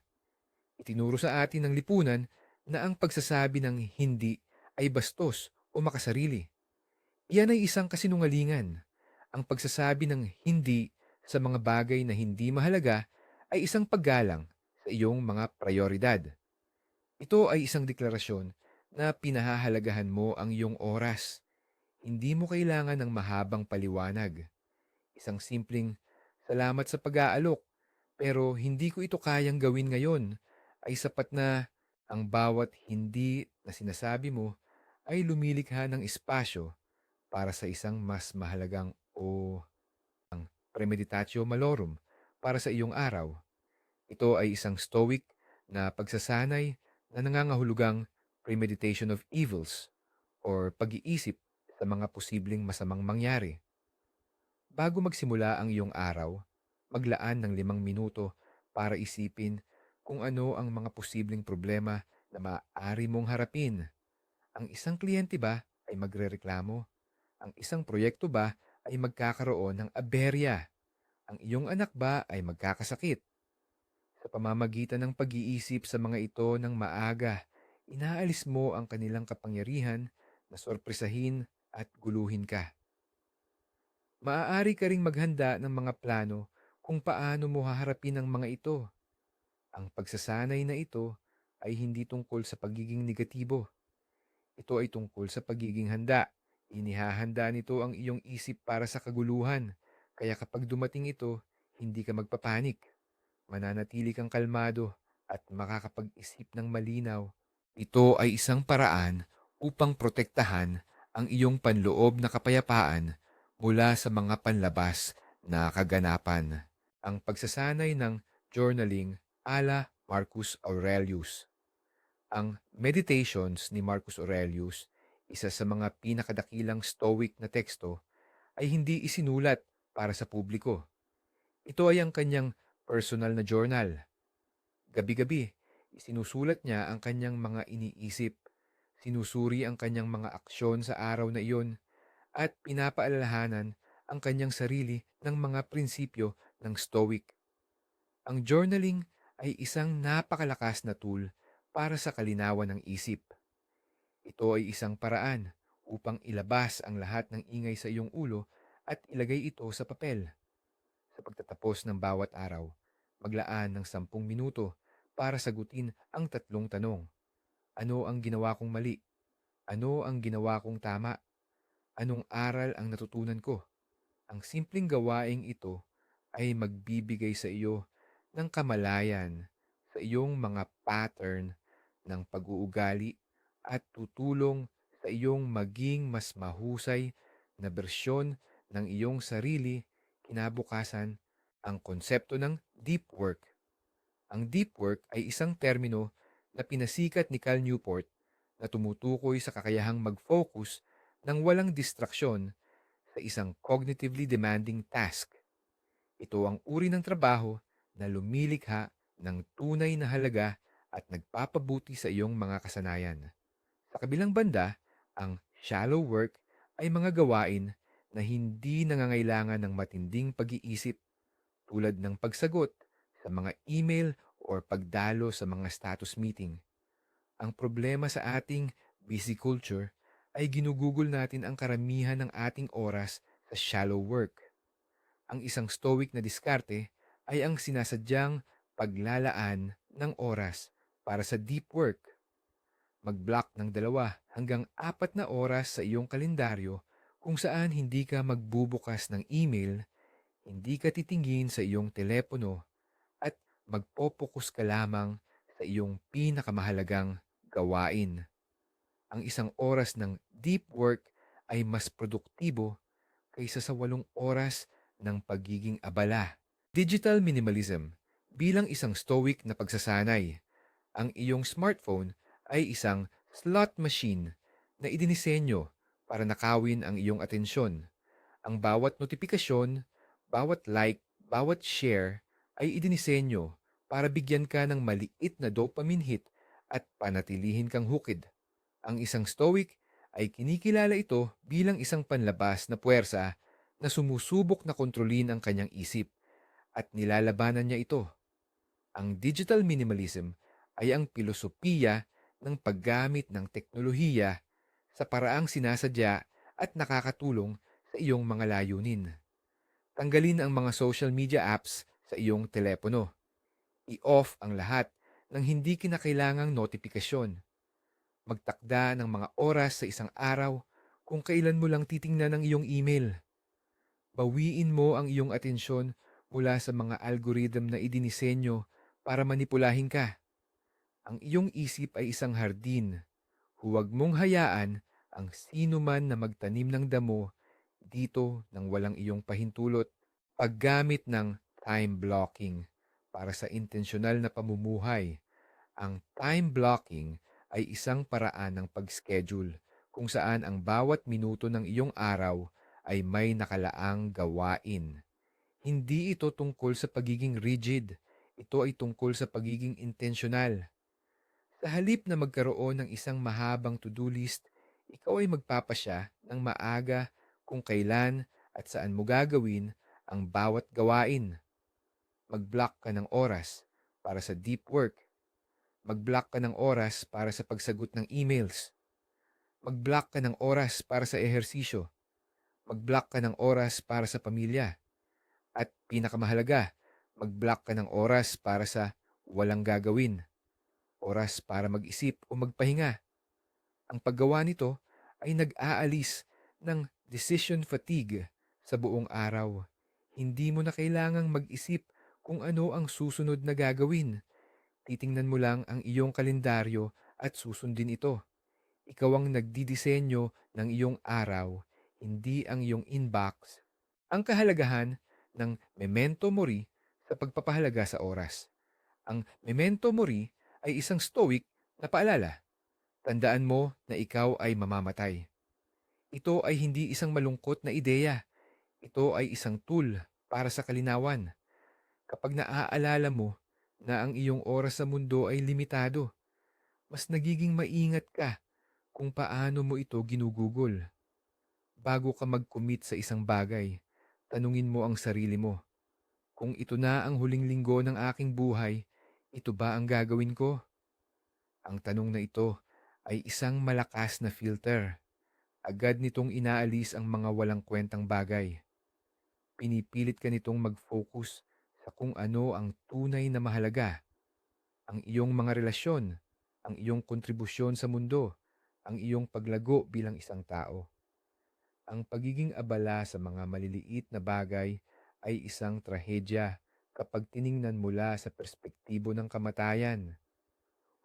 Itinuro sa atin ng lipunan na ang pagsasabi ng hindi ay bastos o makasarili. Iyan ay isang kasinungalingan. Ang pagsasabi ng hindi sa mga bagay na hindi mahalaga ay isang paggalang sa iyong mga prioridad. Ito ay isang deklarasyon na pinahahalagahan mo ang iyong oras. Hindi mo kailangan ng mahabang paliwanag. Isang simpleng, salamat sa pag-aalok, pero hindi ko ito kayang gawin ngayon, ay sapat na. Ang bawat hindi na sinasabi mo ay lumilikha ng espasyo para sa isang mas mahalagang o premeditatio malorum para sa iyong araw. Ito ay isang stoic na pagsasanay na nangangahulugang premeditation of evils or pag-iisip sa mga posibleng masamang mangyari. Bago magsimula ang iyong araw, maglaan ng 5 minuto para isipin kung ano ang mga posibleng problema na maaari mong harapin. Ang isang kliyente ba ay magrereklamo? Ang isang proyekto ba ay magkakaroon ng aberya? Ang iyong anak ba ay magkakasakit? Sa pamamagitan ng pag-iisip sa mga ito ng maaga, inaalis mo ang kanilang kapangyarihan na sorpresahin at guluhin ka. Maaari ka ring maghanda ng mga plano kung paano mo haharapin ang mga ito. Ang pagsasanay na ito ay hindi tungkol sa pagiging negatibo. Ito ay tungkol sa pagiging handa. Inihahanda nito ang iyong isip para sa kaguluhan. Kaya kapag dumating ito, hindi ka magpapanik. Mananatili kang kalmado at makakapag-isip ng malinaw. Ito ay isang paraan upang protektahan ang iyong panloob na kapayapaan mula sa mga panlabas na kaganapan. Ang pagsasanay ng journaling ala Marcus Aurelius. Ang Meditations ni Marcus Aurelius, isa sa mga pinakadakilang Stoic na teksto, ay hindi isinulat para sa publiko. Ito ay ang kanyang personal na journal. Gabi-gabi, isinusulat niya ang kanyang mga iniisip, sinusuri ang kanyang mga aksyon sa araw na iyon, at pinapaalalahanan ang kanyang sarili ng mga prinsipyo ng Stoic. Ang journaling ay isang napakalakas na tool para sa kalinawan ng isip. Ito ay isang paraan upang ilabas ang lahat ng ingay sa iyong ulo at ilagay ito sa papel. Sa pagtatapos ng bawat araw, maglaan ng 10 minuto para sagutin ang tatlong tanong. Ano ang ginawa kong mali? Ano ang ginawa kong tama? Anong aral ang natutunan ko? Ang simpleng gawaing ito ay magbibigay sa iyo ng kamalayan sa iyong mga pattern ng pag-uugali at tutulong sa iyong maging mas mahusay na bersyon ng iyong sarili kinabukasan. Ang konsepto ng deep work. Ang deep work ay isang termino na pinasikat ni Cal Newport na tumutukoy sa kakayahang mag-focus ng walang distraksyon sa isang cognitively demanding task. Ito ang uri ng trabaho na lumilikha ng tunay na halaga at nagpapabuti sa iyong mga kasanayan. Sa kabilang banda, ang shallow work ay mga gawain na hindi nangangailangan ng matinding pag-iisip tulad ng pagsagot sa mga email or pagdalo sa mga status meeting. Ang problema sa ating busy culture ay ginugugol natin ang karamihan ng ating oras sa shallow work. Ang isang stoic na diskarte ay ang sinasadyang paglalaan ng oras para sa deep work. Mag-block ng 2 hanggang 4 na oras sa iyong kalendaryo kung saan hindi ka magbubukas ng email, hindi ka titingin sa iyong telepono, at magpopokus ka lamang sa iyong pinakamahalagang gawain. Ang isang oras ng deep work ay mas produktibo kaysa sa 8 oras ng pagiging abala. Digital minimalism. Bilang isang stoic na pagsasanay, ang iyong smartphone ay isang slot machine na idinisenyo para nakawin ang iyong atensyon. Ang bawat notifikasyon, bawat like, bawat share ay idinisenyo para bigyan ka ng maliit na dopamine hit at panatilihin kang hooked. Ang isang stoic ay kinikilala ito bilang isang panlabas na puwersa na sumusubok na kontrolin ang kanyang isip at nilalabanan niya ito. Ang digital minimalism ay ang pilosopiya ng paggamit ng teknolohiya sa paraang sinasadya at nakakatulong sa iyong mga layunin. Tanggalin ang mga social media apps sa iyong telepono. I-off ang lahat ng hindi kinakailangang notifikasyon. Magtakda ng mga oras sa isang araw kung kailan mo lang titingnan ang iyong email. Bawiin mo ang iyong atensyon mula sa mga algorithm na idinisenyo para manipulahin ka. Ang iyong isip ay isang hardin. Huwag mong hayaan ang sino man na magtanim ng damo dito nang walang iyong pahintulot. Paggamit ng time blocking para sa intensyonal na pamumuhay. Ang time blocking ay isang paraan ng pag-schedule kung saan ang bawat minuto ng iyong araw ay may nakalaang gawain. Hindi ito tungkol sa pagiging rigid. Ito ay tungkol sa pagiging intensyonal. Sa halip na magkaroon ng isang mahabang to-do list, ikaw ay magpapasya ng maaga kung kailan at saan mo gagawin ang bawat gawain. Mag-block ka ng oras para sa deep work. Mag-block ka ng oras para sa pagsagot ng emails. Mag-block ka ng oras para sa ehersisyo. Mag-block ka ng oras para sa pamilya. At pinakamahalaga, mag-block ka ng oras para sa walang gagawin. Oras para mag-isip o magpahinga. Ang paggawa nito ay nag-aalis ng decision fatigue sa buong araw. Hindi mo na kailangang mag-isip kung ano ang susunod na gagawin. Titingnan mo lang ang iyong kalendaryo at susundin ito. Ikaw ang nagdidisenyo ng iyong araw, hindi ang iyong inbox. Ang kahalagahan ng memento mori sa pagpapahalaga sa oras. Ang memento mori ay isang stoic na paalala. Tandaan mo na ikaw ay mamamatay. Ito ay hindi isang malungkot na ideya. Ito ay isang tool para sa kalinawan. Kapag naaalala mo na ang iyong oras sa mundo ay limitado, mas nagiging maingat ka kung paano mo ito ginugugol. Bago ka mag-commit sa isang bagay, tanungin mo ang sarili mo, kung ito na ang huling linggo ng aking buhay, ito ba ang gagawin ko? Ang tanong na ito ay isang malakas na filter. Agad nitong inaalis ang mga walang kwentang bagay. Pinipilit ka nitong mag-focus sa kung ano ang tunay na mahalaga. Ang iyong mga relasyon, ang iyong kontribusyon sa mundo, ang iyong paglago bilang isang tao. Ang pagiging abala sa mga maliliit na bagay ay isang trahedya kapag tiningnan mula sa perspektibo ng kamatayan.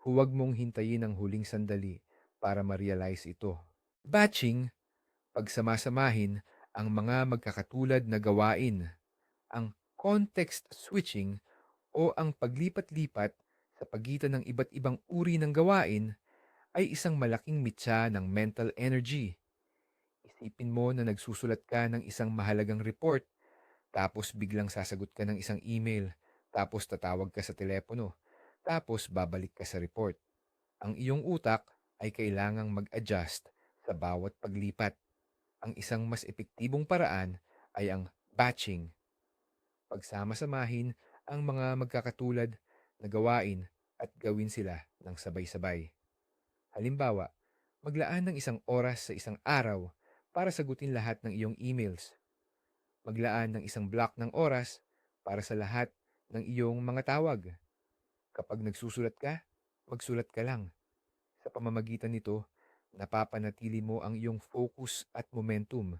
Huwag mong hintayin ang huling sandali para ma-realize ito. Batching, pagsamasamahin ang mga magkakatulad na gawain, ang context switching o ang paglipat-lipat sa pagitan ng iba't ibang uri ng gawain ay isang malaking mitsa ng mental energy. Isipin mo na nagsusulat ka ng isang mahalagang report, tapos biglang sasagot ka ng isang email, tapos tatawag ka sa telepono, tapos babalik ka sa report. Ang iyong utak ay kailangang mag-adjust sa bawat paglipat. Ang isang mas epektibong paraan ay ang batching. Pagsama-samahin ang mga magkakatulad na gawain at gawin sila ng sabay-sabay. Halimbawa, maglaan ng isang oras sa isang araw para sagutin lahat ng iyong emails. Maglaan ng isang block ng oras para sa lahat ng iyong mga tawag. Kapag nagsusulat ka, magsulat ka lang. Sa pamamagitan nito, napapanatili mo ang iyong focus at momentum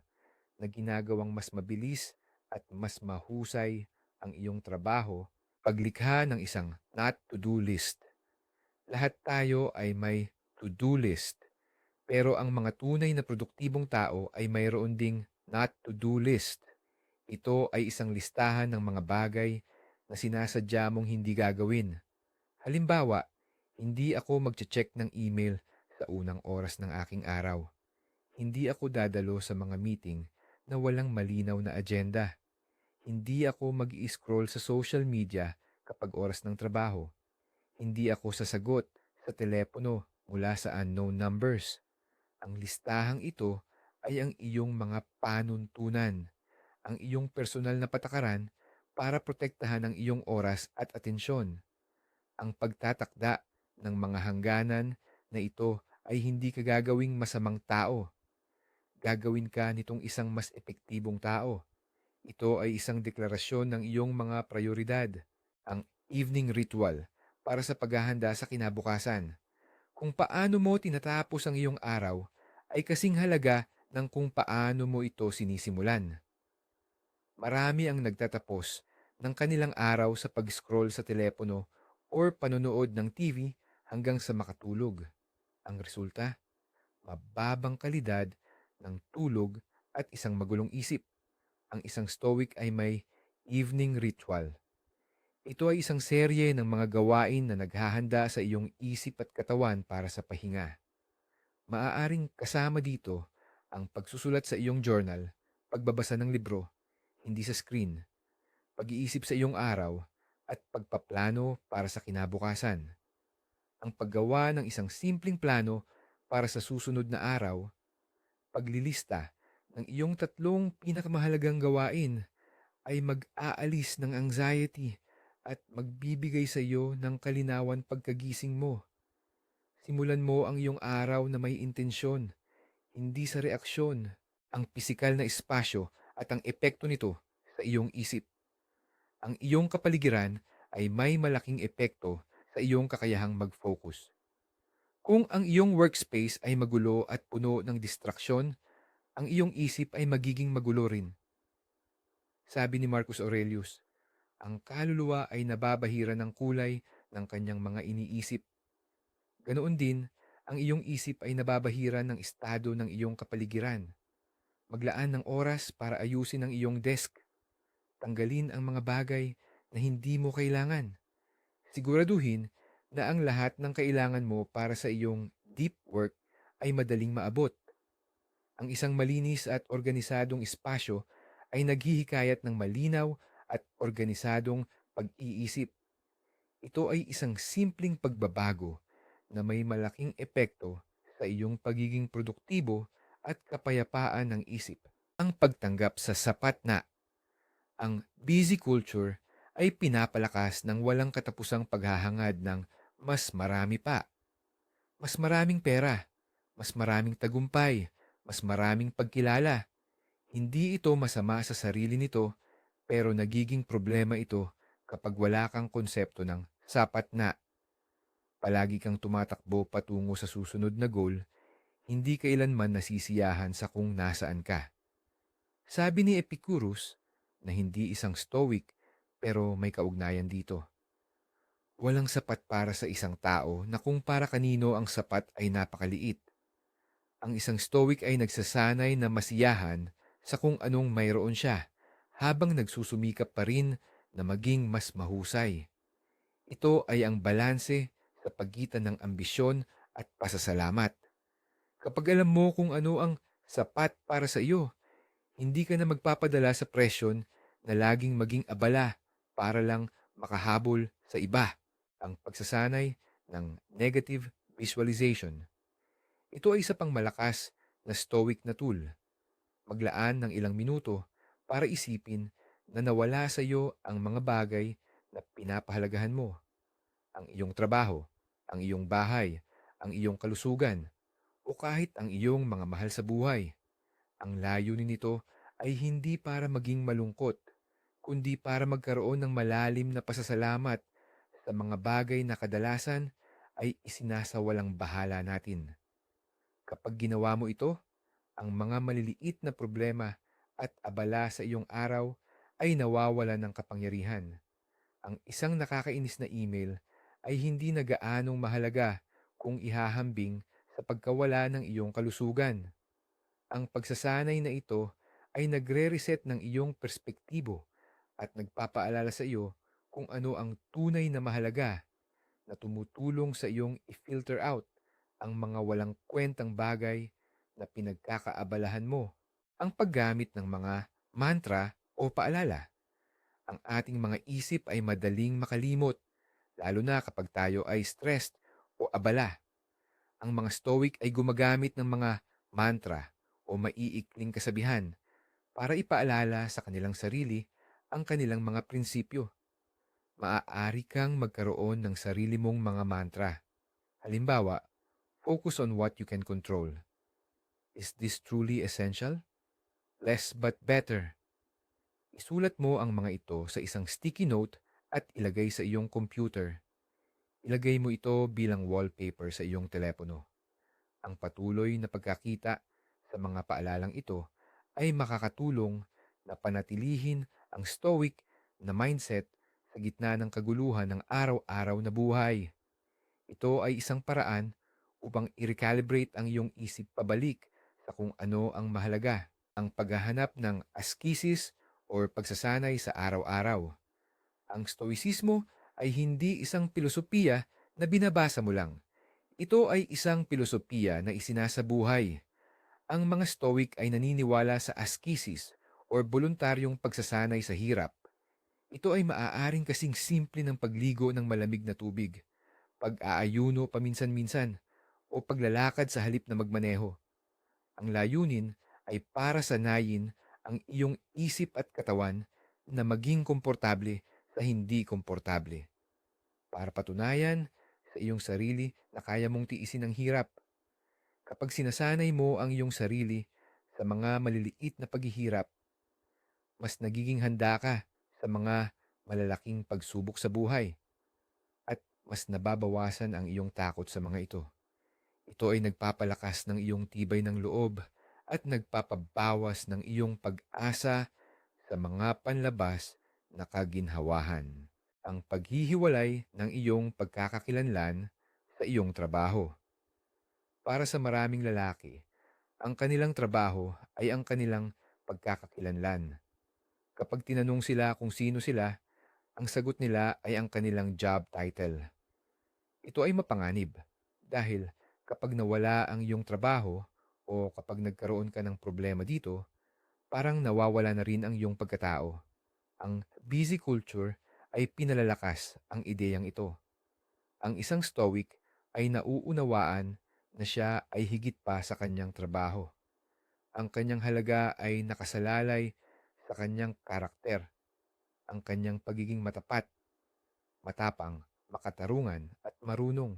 na ginagawang mas mabilis at mas mahusay ang iyong trabaho. Paglikha ng isang not to-do list. Lahat tayo ay may to-do list, pero ang mga tunay na produktibong tao ay mayroon ding not to-do list. Ito ay isang listahan ng mga bagay na sinasadya mong hindi gagawin. Halimbawa, hindi ako magche-check ng email sa unang oras ng aking araw. Hindi ako dadalo sa mga meeting na walang malinaw na agenda. Hindi ako mag-i-scroll sa social media kapag oras ng trabaho. Hindi ako sasagot sa telepono mula sa unknown numbers. Ang listahang ito ay ang iyong mga panuntunan, ang iyong personal na patakaran para protektahan ang iyong oras at atensyon. Ang pagtatakda ng mga hangganan na ito ay hindi ka gagawing masamang tao. Gagawin ka nitong isang mas epektibong tao. Ito ay isang deklarasyon ng iyong mga prioridad, ang evening ritual para sa paghahanda sa kinabukasan. Kung paano mo tinatapos ang iyong araw ay kasing halaga ng kung paano mo ito sinisimulan. Marami ang nagtatapos ng kanilang araw sa pag-scroll sa telepono or panonood ng TV hanggang sa makatulog. Ang resulta, mababang kalidad ng tulog at isang magulong isip. Ang isang stoic ay may evening ritual. Ito ay isang serye ng mga gawain na naghahanda sa iyong isip at katawan para sa pahinga. Maaaring kasama dito ang pagsusulat sa iyong journal, pagbabasa ng libro, hindi sa screen, pag-iisip sa iyong araw, at pagpaplano para sa kinabukasan. Ang paggawa ng isang simpleng plano para sa susunod na araw, paglilista ng iyong 3 pinakamahalagang gawain ay mag-aalis ng anxiety at magbibigay sa iyo ng kalinawan pagkagising mo. Simulan mo ang iyong araw na may intensyon, hindi sa reaksyon. Ang pisikal na espasyo at ang epekto nito sa iyong isip. Ang iyong kapaligiran ay may malaking epekto sa iyong kakayahang mag-focus. Kung ang iyong workspace ay magulo at puno ng distraksyon, ang iyong isip ay magiging magulo rin. Sabi ni Marcus Aurelius, ang kaluluwa ay nababahira ng kulay ng kanyang mga iniisip. Ganoon din, ang iyong isip ay nababahira ng estado ng iyong kapaligiran. Maglaan ng oras para ayusin ang iyong desk. Tanggalin ang mga bagay na hindi mo kailangan. Siguraduhin na ang lahat ng kailangan mo para sa iyong deep work ay madaling maabot. Ang isang malinis at organisadong espasyo ay naghihikayat ng malinaw at organisadong pag-iisip. Ito ay isang simpleng pagbabago na may malaking epekto sa iyong pagiging produktibo at kapayapaan ng isip. Ang pagtanggap sa sapat na. Ang busy culture ay pinapalakas ng walang katapusang paghahangad ng mas marami pa, mas maraming pera, mas maraming tagumpay, mas maraming pagkilala. Hindi ito masama sa sarili nito, pero nagiging problema ito kapag wala kang konsepto ng sapat na. Palagi kang tumatakbo patungo sa susunod na goal, hindi kailanman nasisiyahan sa kung nasaan ka. Sabi ni Epicurus, na hindi isang stoic pero may kaugnayan dito. Walang sapat para sa isang tao na kung para kanino ang sapat ay napakaliit. Ang isang stoic ay nagsasanay na masiyahan sa kung anong mayroon siya habang nagsusumikap pa rin na maging mas mahusay. Ito ay ang balanse sa pagitan ng ambisyon at pasasalamat. Kapag alam mo kung ano ang sapat para sa iyo, hindi ka na magpapadala sa presyon na laging maging abala para lang makahabol sa iba. Ang pagsasanay ng negative visualization. Ito ay isa pang malakas na stoic na tool. Maglaan ng ilang minuto para isipin na nawala sa iyo ang mga bagay na pinapahalagahan mo. Ang iyong trabaho, ang iyong bahay, ang iyong kalusugan, o kahit ang iyong mga mahal sa buhay. Ang layunin nito ay hindi para maging malungkot, kundi para magkaroon ng malalim na pasasalamat sa mga bagay na kadalasan ay isinasawalang bahala natin. Kapag ginawa mo ito, ang mga maliliit na problema at abala sa iyong araw ay nawawala ng kapangyarihan. Ang isang nakakainis na email ay hindi na gaanong mahalaga kung ihahambing sa pagkawala ng iyong kalusugan. Ang pagsasanay na ito ay nagre-reset ng iyong perspektibo at nagpapaalala sa iyo kung ano ang tunay na mahalaga, na tumutulong sa iyong i-filter out ang mga walang kwentang bagay na pinagkakaabalahan mo. Ang paggamit ng mga mantra o paalala. Ang ating mga isip ay madaling makalimot, lalo na kapag tayo ay stressed o abala. Ang mga stoic ay gumagamit ng mga mantra o maiikling kasabihan para ipaalala sa kanilang sarili ang kanilang mga prinsipyo. Maaari kang magkaroon ng sarili mong mga mantra. Halimbawa, focus on what you can control. Is this truly essential? Less but better. Isulat mo ang mga ito sa isang sticky note at ilagay sa iyong computer. Ilagay mo ito bilang wallpaper sa iyong telepono. Ang patuloy na pagkakita sa mga paalalang ito ay makakatulong na panatilihin ang stoic na mindset sa gitna ng kaguluhan ng araw-araw na buhay. Ito ay isang paraan upang i-recalibrate ang iyong isip pabalik sa kung ano ang mahalaga. Ang paghahanap ng askesis or pagsasanay sa araw-araw. Ang stoicismo ay hindi isang pilosopiya na binabasa mo lang. Ito ay isang pilosopiya na isinasabuhay. Ang mga stoic ay naniniwala sa askesis or voluntaryong pagsasanay sa hirap. Ito ay maaaring kasing simple ng pagligo ng malamig na tubig. pag-aayuno paminsan-minsan, o paglalakad sa halip na magmaneho. Ang layunin ay para sanayin ang iyong isip at katawan na maging komportable sa hindi komportable. Para patunayan sa iyong sarili na kaya mong tiisin ang hirap. Kapag sinasanay mo ang iyong sarili sa mga maliliit na paghihirap, mas nagiging handa ka sa mga malalaking pagsubok sa buhay at mas nababawasan ang iyong takot sa mga ito. Ito ay nagpapalakas ng iyong tibay ng loob at nagpapabawas ng iyong pag-asa sa mga panlabas na kaginhawahan. Ang paghihiwalay ng iyong pagkakakilanlan sa iyong trabaho. Para sa maraming lalaki, ang kanilang trabaho ay ang kanilang pagkakakilanlan. Kapag tinanong sila kung sino sila, ang sagot nila ay ang kanilang job title. Ito ay mapanganib dahil kapag nawala ang iyong trabaho o kapag nagkaroon ka ng problema dito, parang nawawala na rin ang iyong pagkatao. Ang busy culture ay pinalalakas ang ideyang ito. Ang isang stoic ay nauunawaan na siya ay higit pa sa kanyang trabaho. Ang kanyang halaga ay nakasalalay sa kanyang karakter, ang kanyang pagiging matapat, matapang, makatarungan at marunong.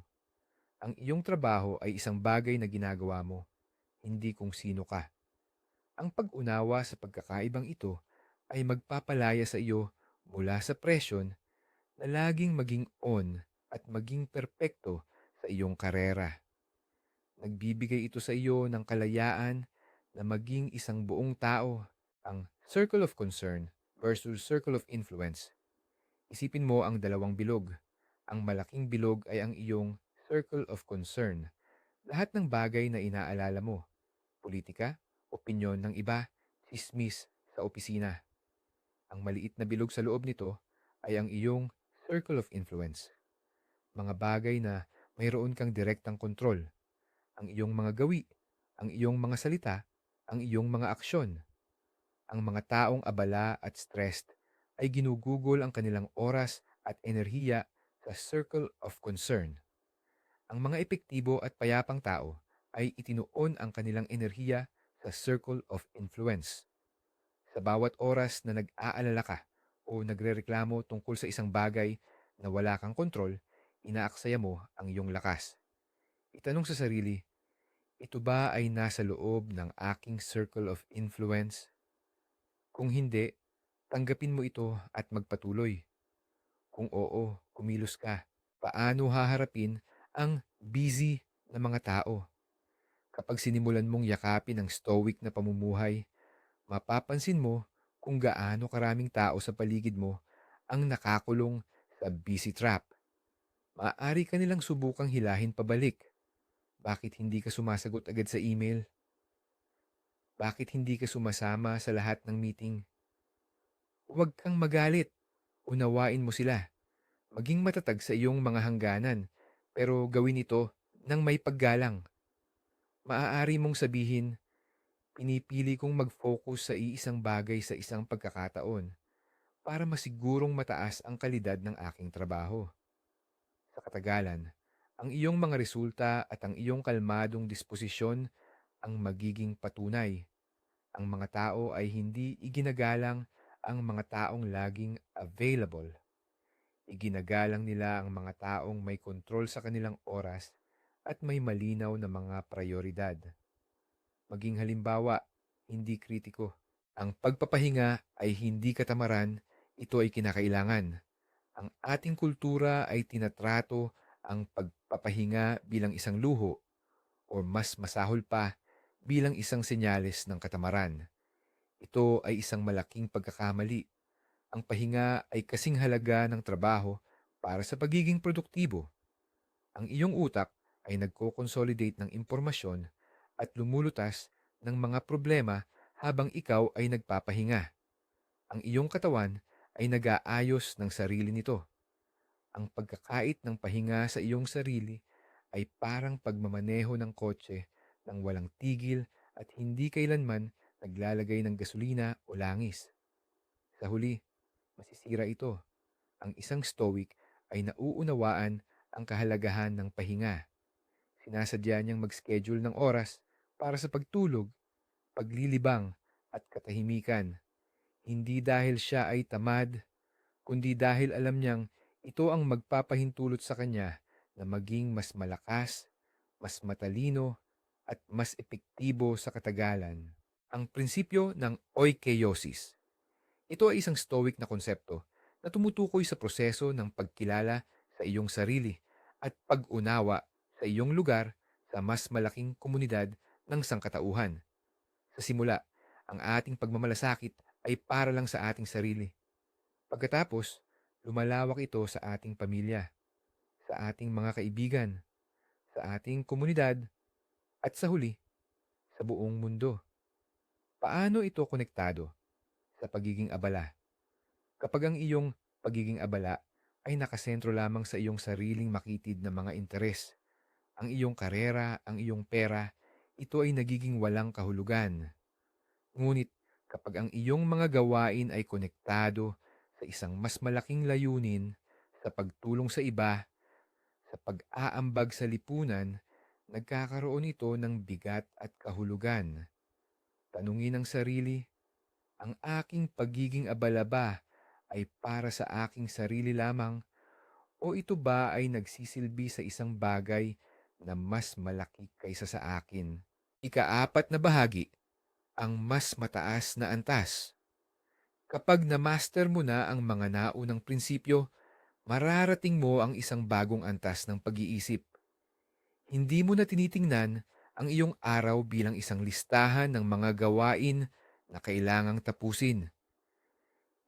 Ang iyong trabaho ay isang bagay na ginagawa mo, hindi kung sino ka. Ang pag-unawa sa pagkakaibang ito ay magpapalaya sa iyo mula sa presyon na laging maging on at maging perpekto sa iyong karera. Nagbibigay ito sa iyo ng kalayaan na maging isang buong tao. Ang circle of concern versus circle of influence. Isipin mo ang dalawang bilog. Ang malaking bilog ay ang iyong circle of concern. Lahat ng bagay na inaalala mo. Politika, opinyon ng iba, tsismis sa opisina. Ang maliit na bilog sa loob nito ay ang iyong circle of influence. Mga bagay na mayroon kang direktang kontrol. Ang iyong mga gawi, ang iyong mga salita, ang iyong mga aksyon. Ang mga taong abala at stressed ay ginugugol ang kanilang oras at enerhiya sa circle of concern. Ang mga epektibo at payapang tao ay itinuon ang kanilang enerhiya sa circle of influence. Sa bawat oras na nag-aalala ka o nagrereklamo tungkol sa isang bagay na wala kang kontrol, inaaksaya mo ang iyong lakas. Itanong sa sarili, ito ba ay nasa loob ng aking circle of influence? Kung hindi, tanggapin mo ito at magpatuloy. Kung oo, kumilos ka. Paano haharapin ang busy na mga tao? Kapag sinimulan mong yakapin ang stoic na pamumuhay, mapapansin mo kung gaano karaming tao sa paligid mo ang nakakulong sa busy trap. Maaari ka nilang subukang hilahin pabalik. Bakit hindi ka sumasagot agad sa email? Bakit hindi ka sumasama sa lahat ng meeting? Huwag kang magalit. Unawain mo sila. Maging matatag sa iyong mga hangganan, pero gawin ito ng may paggalang. Maaari mong sabihin, pinipili kong mag-focus sa iisang bagay sa isang pagkakataon para masigurong mataas ang kalidad ng aking trabaho. Sa katagalan, ang iyong mga resulta at ang iyong kalmadong disposisyon ang magiging patunay. Ang mga tao ay hindi iginagalang ang mga taong laging available. Iginagalang nila ang mga taong may kontrol sa kanilang oras at may malinaw na mga prioridad. Maging halimbawa, hindi kritiko. Ang pagpapahinga ay hindi katamaran, ito ay kinakailangan. Ang ating kultura ay tinatrato ang pagpapahinga bilang isang luho o mas masahol pa bilang isang senyales ng katamaran. Ito ay isang malaking pagkakamali. Ang pahinga ay kasing halaga ng trabaho para sa pagiging produktibo. Ang iyong utak ay nagko-consolidate ng impormasyon at lumulutas ng mga problema habang ikaw ay nagpapahinga. Ang iyong katawan ay nag-aayos ng sarili nito. Ang pagkakait ng pahinga sa iyong sarili ay parang pagmamaneho ng kotse ng walang tigil at hindi kailanman naglalagay ng gasolina o langis. Sa huli, masisira ito. Ang isang stoic ay nauunawaan ang kahalagahan ng pahinga. Sinasadya niyang mag-schedule ng oras para sa pagtulog, paglilibang, at katahimikan. Hindi dahil siya ay tamad, kundi dahil alam niyang ito ang magpapahintulot sa kanya na maging mas malakas, mas matalino, at mas epektibo sa katagalan. Ang prinsipyo ng oikeiosis. Ito ay isang stoic na konsepto na tumutukoy sa proseso ng pagkilala sa iyong sarili at pag-unawa sa iyong lugar sa mas malaking komunidad ng sangkatauhan. Sa simula, ang ating pagmamalasakit ay para lang sa ating sarili. Pagkatapos, lumalawak ito sa ating pamilya, sa ating mga kaibigan, sa ating komunidad, at sa huli, sa buong mundo. Paano ito konektado sa pagiging abala? Kapag ang iyong pagiging abala ay nakasentro lamang sa iyong sariling makitid na mga interes, ang iyong karera, ang iyong pera, ito ay nagiging walang kahulugan. Ngunit kapag ang iyong mga gawain ay konektado sa isang mas malaking layunin, sa pagtulong sa iba, sa pag-aambag sa lipunan, nagkakaroon ito ng bigat at kahulugan. Tanungin ang sarili, ang aking pagiging abala ba ay para sa aking sarili lamang o ito ba ay nagsisilbi sa isang bagay na mas malaki kaysa sa akin? Ikaapat na bahagi, ang mas mataas na antas. Kapag na-master mo na ang mga naunang prinsipyo, mararating mo ang isang bagong antas ng pag-iisip. Hindi mo na tinitingnan ang iyong araw bilang isang listahan ng mga gawain na kailangang tapusin.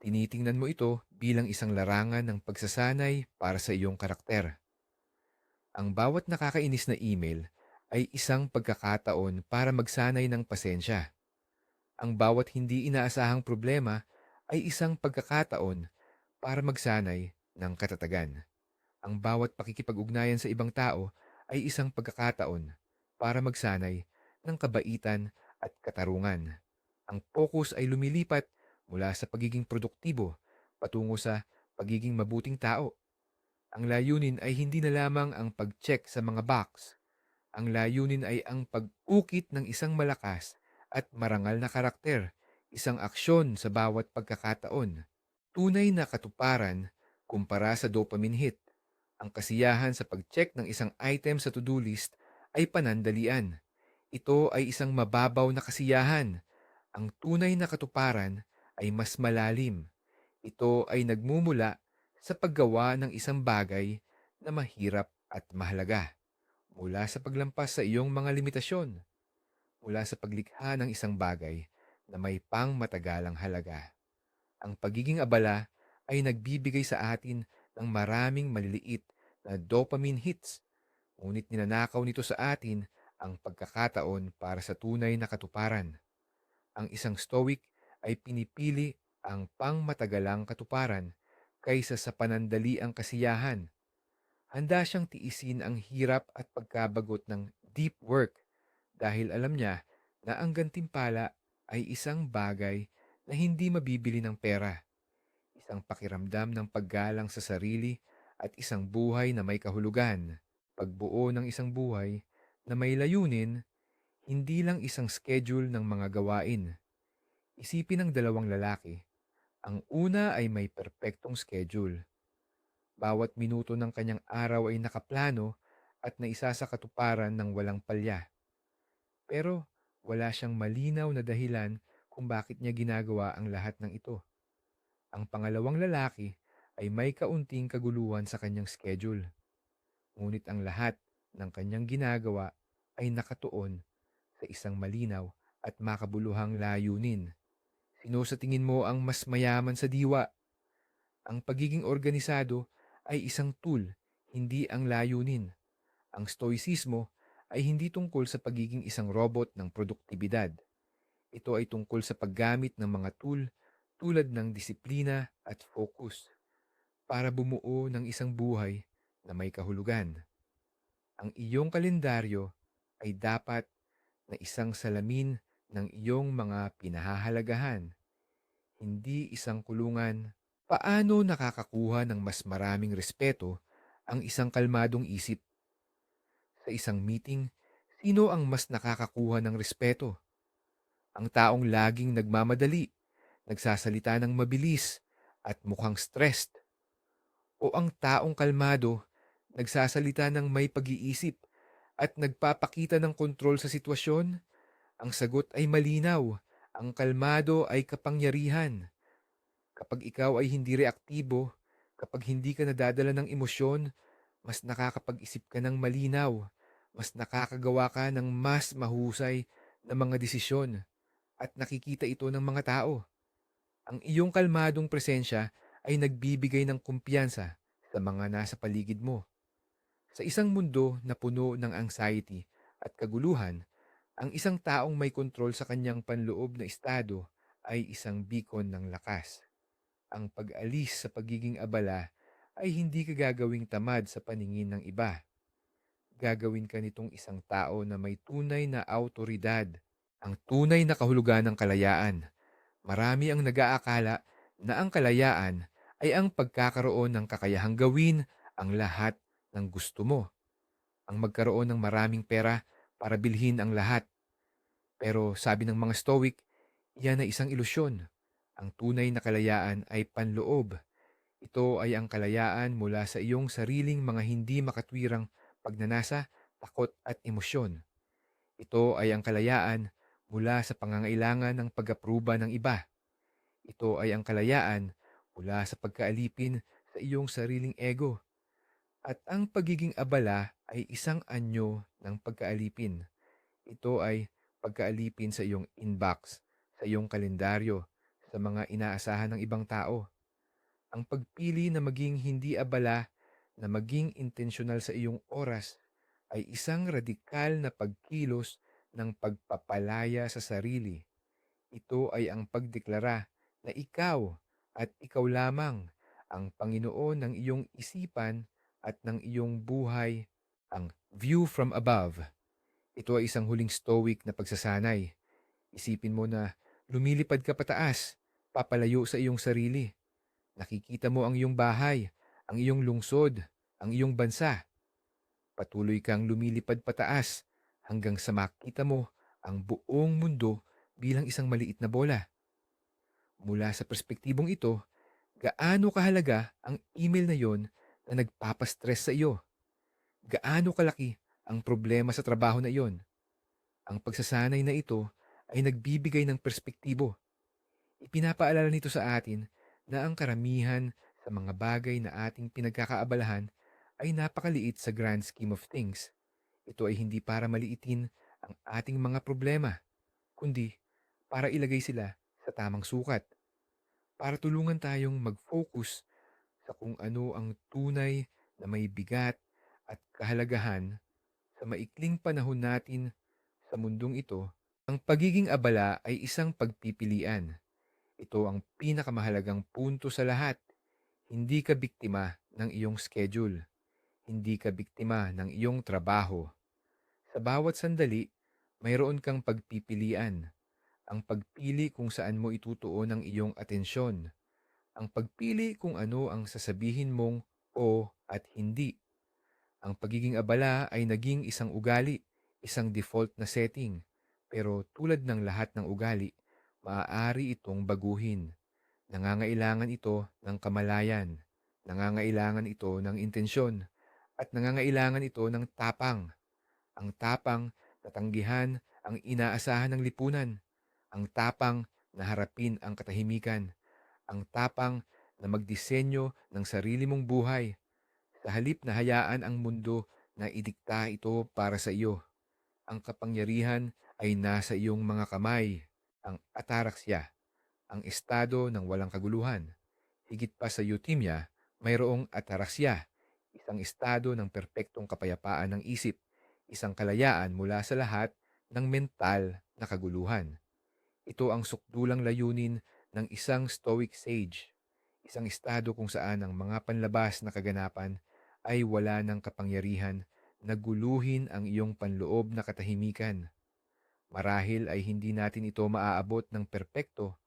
Tinitingnan mo ito bilang isang larangan ng pagsasanay para sa iyong karakter. Ang bawat nakakainis na email ay isang pagkakataon para magsanay ng pasensya. Ang bawat hindi inaasahang problema ay isang pagkakataon para magsanay ng katatagan. Ang bawat pakikipag-ugnayan sa ibang tao ay isang pagkakataon para magsanay ng kabaitan at katarungan. Ang focus ay lumilipat mula sa pagiging produktibo patungo sa pagiging mabuting tao. Ang layunin ay hindi na lamang ang pag-check sa mga box. Ang layunin ay ang pag-ukit ng isang malakas at marangal na karakter, isang aksyon sa bawat pagkakataon. Tunay na katuparan kumpara sa dopamine hit. Ang kasiyahan sa pag-check ng isang item sa to-do list ay panandalian. Ito ay isang mababaw na kasiyahan. Ang tunay na katuparan ay mas malalim. Ito ay nagmumula sa paggawa ng isang bagay na mahirap at mahalaga. Mula sa paglampas sa iyong mga limitasyon. Mula sa paglikha ng isang bagay na may pangmatagalang halaga. Ang pagiging abala ay nagbibigay sa atin ng maraming maliliit na dopamine hits, ngunit ninanakaw nito sa atin ang pagkakataon para sa tunay na katuparan. Ang isang stoic ay pinipili ang pangmatagalang katuparan kaysa sa panandaliang kasiyahan. Handa siyang tiisin ang hirap at pagkabagot ng deep work dahil alam niya na ang gantimpala ay isang bagay na hindi mabibili ng pera, isang pakiramdam ng paggalang sa sarili at isang buhay na may kahulugan. Pagbuo ng isang buhay na may layunin, hindi lang isang schedule ng mga gawain. Isipin ng dalawang lalaki. Ang una ay may perpektong schedule. Bawat minuto ng kanyang araw ay nakaplano at naisa sa katuparan ng walang palya. Pero wala siyang malinaw na dahilan kung bakit niya ginagawa ang lahat ng ito. Ang pangalawang lalaki ay may kaunting kaguluhan sa kanyang schedule. Ngunit ang lahat ng kanyang ginagawa ay nakatuon sa isang malinaw at makabuluhang layunin. Sino sa tingin mo ang mas mayaman sa diwa? Ang pagiging organisado ay isang tool, hindi ang layunin. Ang stoicismo ay hindi tungkol sa pagiging isang robot ng produktibidad. Ito ay tungkol sa paggamit ng mga tool tulad ng disiplina at focus para bumuo ng isang buhay na may kahulugan. Ang iyong kalendaryo ay dapat na isang salamin ng iyong mga pinahahalagahan, hindi isang kulungan. Paano nakakakuha ng mas maraming respeto ang isang kalmadong isip? Sa isang meeting, sino ang mas nakakakuha ng respeto? Ang taong laging nagmamadali, nagsasalita ng mabilis, at mukhang stressed? O ang taong kalmado, nagsasalita ng may pag-iisip, at nagpapakita ng kontrol sa sitwasyon? Ang sagot ay malinaw. Ang kalmado ay kapangyarihan. Kapag ikaw ay hindi reaktibo, kapag hindi ka nadadala ng emosyon, mas nakakapag-isip ka ng malinaw, mas nakakagawa ka ng mas mahusay na mga desisyon, at nakikita ito ng mga tao. Ang iyong kalmadong presensya ay nagbibigay ng kumpiyansa sa mga nasa paligid mo. Sa isang mundo na puno ng anxiety at kaguluhan, ang isang taong may kontrol sa kanyang panloob na estado ay isang beacon ng lakas. Ang pag-alis sa pagiging abala ay hindi ka gagawing tamad sa paningin ng iba. Gagawin ka nitong isang tao na may tunay na autoridad, ang tunay na kahulugan ng kalayaan. Marami ang nag-aakala na ang kalayaan ay ang pagkakaroon ng kakayahang gawin ang lahat ng gusto mo, ang magkaroon ng maraming pera para bilhin ang lahat. Pero sabi ng mga Stoic, iyan ay isang ilusyon. Ang tunay na kalayaan ay panloob. Ito ay ang kalayaan mula sa iyong sariling mga hindi makatwirang pagnanasa, takot at emosyon. Ito ay ang kalayaan mula sa pangangailangan ng pag-apruba ng iba. Ito ay ang kalayaan mula sa pagkaalipin sa iyong sariling ego. At ang pagiging abala ay isang anyo ng pagkaalipin. Ito ay pagkaalipin sa iyong inbox, sa iyong kalendaryo, sa mga inaasahan ng ibang tao. Ang pagpili na maging hindi abala, na maging intensyonal sa iyong oras, ay isang radikal na pagkilos ng pagpapalaya sa sarili. Ito ay ang pagdeklara na ikaw at ikaw lamang ang Panginoon ng iyong isipan at ng iyong buhay, ang view from above. Ito ay isang huling stoic na pagsasanay. Isipin mo na lumilipad ka pataas, papalayo sa iyong sarili. Nakikita mo ang iyong bahay, ang iyong lungsod, ang iyong bansa. Patuloy kang lumilipad pataas hanggang sa makita mo ang buong mundo bilang isang maliit na bola. Mula sa perspektibong ito, gaano kahalaga ang email na yon na nagpapastress sa iyo? Gaano kalaki ang problema sa trabaho na iyon? Ang pagsasanay na ito ay nagbibigay ng perspektibo. Ipinapaalala nito sa atin na ang karamihan sa mga bagay na ating pinagkakaabalahan ay napakaliit sa grand scheme of things. Ito ay hindi para maliitin ang ating mga problema, kundi para ilagay sila sa tamang sukat, para tulungan tayong mag-focus sa kung ano ang tunay na may bigat at kahalagahan sa maikling panahon natin sa mundong ito. Ang pagiging abala ay isang pagpipilian. Ito ang pinakamahalagang punto sa lahat. Hindi ka biktima ng iyong schedule. Hindi ka biktima ng iyong trabaho. Sa bawat sandali, mayroon kang pagpipilian. Ang pagpili kung saan mo itutuon ang iyong atensyon. Ang pagpili kung ano ang sasabihin mong o at hindi. Ang pagiging abala ay naging isang ugali, isang default na setting. Pero tulad ng lahat ng ugali, maaari itong baguhin. Nangangailangan ito ng kamalayan. Nangangailangan ito ng intensyon. At nangangailangan ito ng tapang. Ang tapang na tanggihan ang inaasahan ng lipunan. Ang tapang na harapin ang katahimikan. Ang tapang na magdisenyo ng sarili mong buhay. Sa halip na hayaan ang mundo na idikta ito para sa iyo. Ang kapangyarihan ay nasa iyong mga kamay. Ang ataraksya, ang estado ng walang kaguluhan. Higit pa sa euthymia, mayroong ataraksya, isang estado ng perpektong kapayapaan ng isip, isang kalayaan mula sa lahat ng mental na kaguluhan. Ito ang sukdulang layunin ng isang stoic sage, isang estado kung saan ang mga panlabas na kaganapan ay wala ng kapangyarihan na guluhin ang iyong panloob na katahimikan. Marahil ay hindi natin ito maaabot ng perpekto,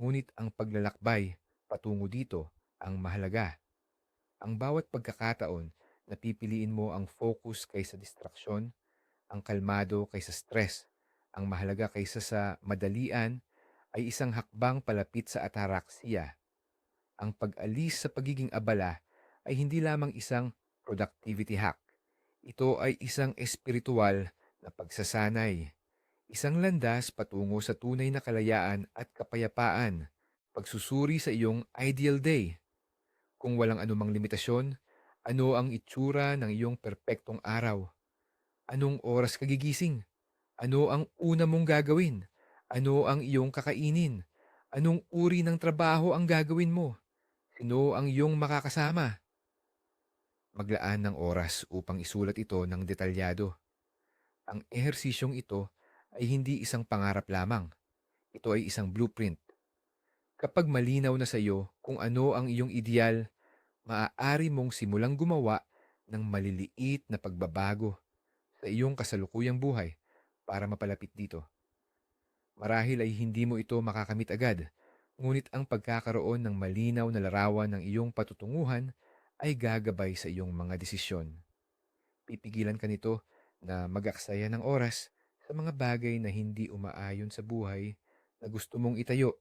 ngunit ang paglalakbay patungo dito ang mahalaga. Ang bawat pagkakataon Napipiliin mo ang focus kaysa distraksyon, ang kalmado kaysa stress. Ang mahalaga kaysa sa madalian ay isang hakbang palapit sa ataraxia. Ang pag-alis sa pagiging abala ay hindi lamang isang productivity hack. Ito ay isang espiritual na pagsasanay. Isang landas patungo sa tunay na kalayaan at kapayapaan. Pagsusuri sa iyong ideal day. Kung walang anumang limitasyon, ano ang itsura ng iyong perpektong araw? Anong oras ka gigising? Ano ang una mong gagawin? Ano ang iyong kakainin? Anong uri ng trabaho ang gagawin mo? Sino ang iyong makakasama? Maglaan ng oras upang isulat ito ng detalyado. Ang ehersisyong ito ay hindi isang pangarap lamang. Ito ay isang blueprint. Kapag malinaw na sa iyo kung ano ang iyong ideal, maaari mong simulang gumawa ng maliliit na pagbabago sa iyong kasalukuyang buhay para mapalapit dito. Marahil ay hindi mo ito makakamit agad, ngunit ang pagkakaroon ng malinaw na larawan ng iyong patutunguhan ay gagabay sa iyong mga desisyon. Pipigilan ka nito na mag-aksaya ng oras sa mga bagay na hindi umaayon sa buhay na gusto mong itayo.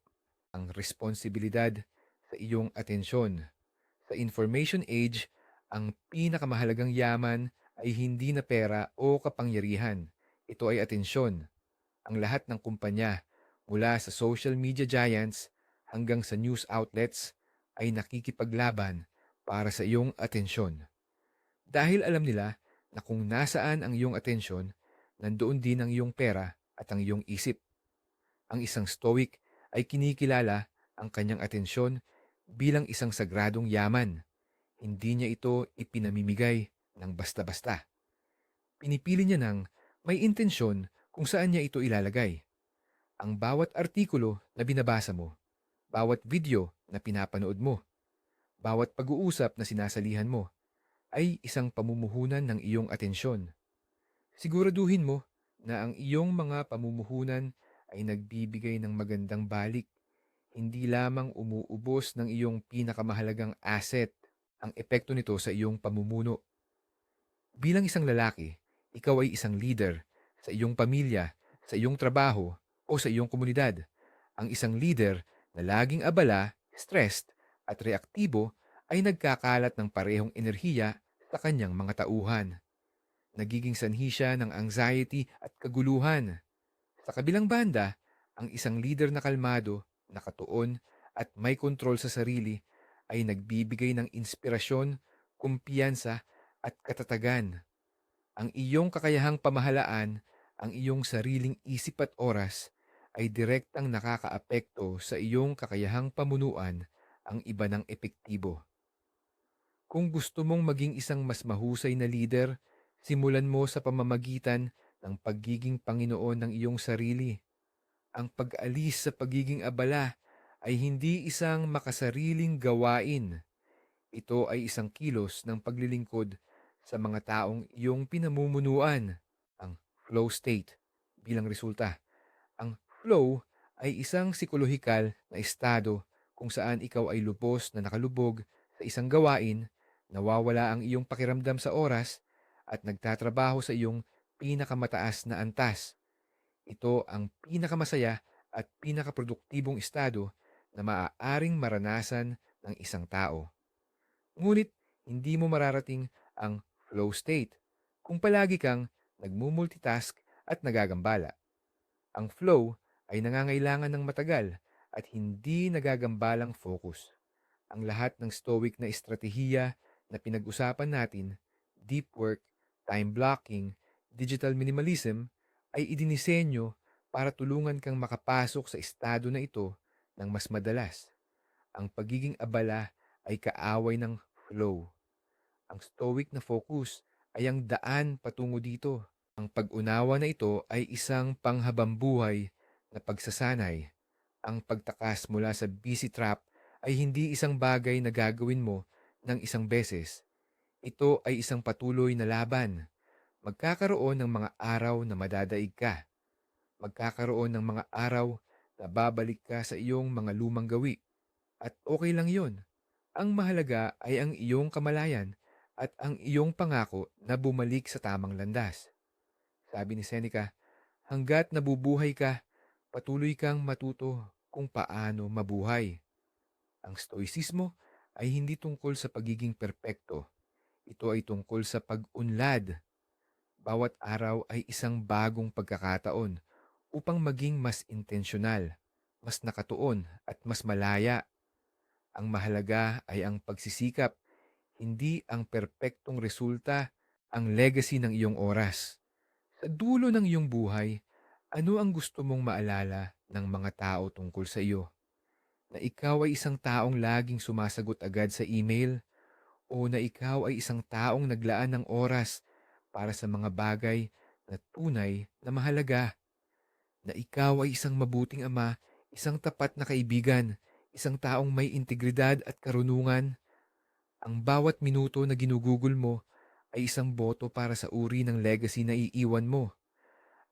Ang responsibilidad sa iyong atensyon. Sa information age, ang pinakamahalagang yaman ay hindi na pera o kapangyarihan. Ito ay atensyon. Ang lahat ng kumpanya, mula sa social media giants hanggang sa news outlets, ay nakikipaglaban para sa iyong atensyon. Dahil alam nila na kung nasaan ang iyong atensyon, nandoon din ang iyong pera at ang iyong isip. Ang isang stoic ay kinikilala ang kanyang atensyon bilang isang sagradong yaman. Hindi niya ito ipinamimigay ng basta-basta. Pinipili niya ng may intensyon kung saan niya ito ilalagay. Ang bawat artikulo na binabasa mo, bawat video na pinapanood mo, bawat pag-uusap na sinasalihan mo, ay isang pamumuhunan ng iyong atensyon. Siguraduhin mo na ang iyong mga pamumuhunan ay nagbibigay ng magandang balik, hindi lamang umuubos ng iyong pinakamahalagang asset, ang epekto nito sa iyong pamumuno. Bilang isang lalaki, ikaw ay isang leader sa iyong pamilya, sa iyong trabaho, o sa iyong komunidad. Ang isang leader na laging abala, stressed, at reaktibo ay nagkakalat ng parehong enerhiya sa kanyang mga tauhan. Nagiging sanhi siya ng anxiety at kaguluhan. Sa kabilang banda, ang isang leader na kalmado, nakatuon, at may kontrol sa sarili ay nagbibigay ng inspirasyon, kumpiyansa, at katatagan. Ang iyong kakayahang pamahalaan, ang iyong sariling isip at oras, ay direktang nakakaapekto sa iyong kakayahang pamunuan ang iba ng epektibo. Kung gusto mong maging isang mas mahusay na leader, simulan mo sa pamamagitan ng pagiging Panginoon ng iyong sarili. Ang pag-alis sa pagiging abala ay hindi isang makasariling gawain. Ito ay isang kilos ng paglilingkod sa mga taong iyong pinamumunuan, ang flow state. Bilang resulta, ang flow ay isang psikolohikal na estado kung saan ikaw ay lubos na nakalubog sa isang gawain, nawawala ang iyong pakiramdam sa oras, at nagtatrabaho sa iyong pinakamataas na antas. Ito ang pinakamasaya at pinakaproduktibong estado na maaaring maranasan ng isang tao. Ngunit hindi mo mararating ang flow state kung palagi kang nagmumultitask at nagagambala. Ang flow ay nangangailangan ng matagal at hindi nagagambalang focus. Ang lahat ng stoic na estratehiya na pinag-usapan natin, deep work, time blocking, digital minimalism, ay idinisenyo para tulungan kang makapasok sa estado na ito ng mas madalas. Ang pagiging abala ay kaaway ng flow. Ang stoic na focus ay ang daan patungo dito. Ang pag-unawa na ito ay isang panghabambuhay na pagsasanay. Ang pagtakas mula sa busy trap ay hindi isang bagay na gagawin mo ng isang beses. Ito ay isang patuloy na laban. Magkakaroon ng mga araw na madadaig ka. Magkakaroon ng mga araw na babalik ka sa iyong mga lumang gawi. At okay lang yon. Ang mahalaga ay ang iyong kamalayan at ang iyong pangako na bumalik sa tamang landas. Sabi ni Seneca, hanggat nabubuhay ka, patuloy kang matuto kung paano mabuhay. Ang stoicismo ay hindi tungkol sa pagiging perpekto. Ito ay tungkol sa pag-unlad. Bawat araw ay isang bagong pagkakataon upang maging mas intensyonal, mas nakatuon at mas malaya. Ang mahalaga ay ang pagsisikap, hindi ang perpektong resulta, ang legacy ng iyong oras. Sa dulo ng iyong buhay, ano ang gusto mong maalala ng mga tao tungkol sa iyo? Na ikaw ay isang taong laging sumasagot agad sa email o na ikaw ay isang taong naglaan ng oras para sa mga bagay na tunay na mahalaga? Na ikaw ay isang mabuting ama, isang tapat na kaibigan, isang taong may integridad at karunungan? Ang bawat minuto na ginugugol mo ay isang boto para sa uri ng legacy na iiwan mo.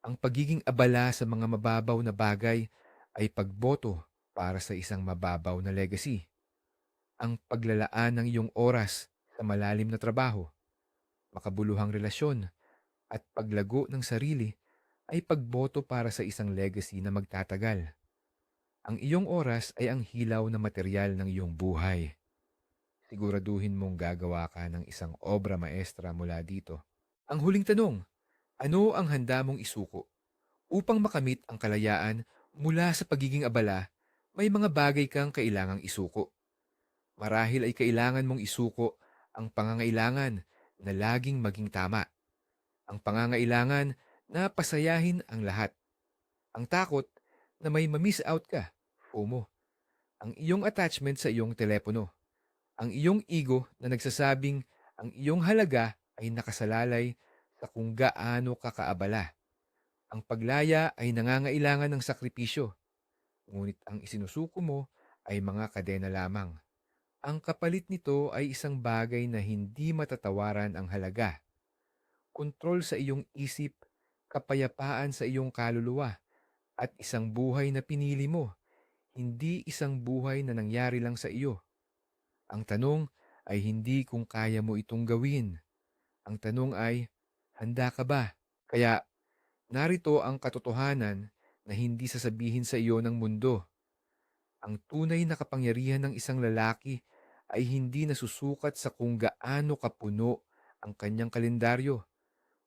Ang pagiging abala sa mga mababaw na bagay ay pagboto para sa isang mababaw na legacy. Ang paglalaan ng iyong oras sa malalim na trabaho, makabuluhang relasyon, at paglago ng sarili ay pagboto para sa isang legacy na magtatagal. Ang iyong oras ay ang hilaw na materyal ng iyong buhay. Siguraduhin mong gagawa ka ng isang obra maestra mula dito. Ang huling tanong, ano ang handa mong isuko? Upang makamit ang kalayaan mula sa pagiging abala, may mga bagay kang kailangang isuko. Marahil ay kailangan mong isuko ang pangangailangan na laging maging tama. Ang pangangailangan na pasayahin ang lahat. Ang takot na may ma-miss out ka, FOMO. Ang iyong attachment sa iyong telepono. Ang iyong ego na nagsasabing ang iyong halaga ay nakasalalay sa kung gaano ka kaabala. Ang paglaya ay nangangailangan ng sakripisyo, ngunit ang isinusuko mo ay mga kadena lamang. Ang kapalit nito ay isang bagay na hindi matatawaran ang halaga. Kontrol sa iyong isip, kapayapaan sa iyong kaluluwa, at isang buhay na pinili mo, hindi isang buhay na nangyari lang sa iyo. Ang tanong ay hindi kung kaya mo itong gawin. Ang tanong ay, handa ka ba? Kaya narito ang katotohanan na hindi sasabihin sa iyo ng mundo. Ang tunay na kapangyarihan ng isang lalaki ay hindi nasusukat sa kung gaano kapuno ang kanyang kalendaryo,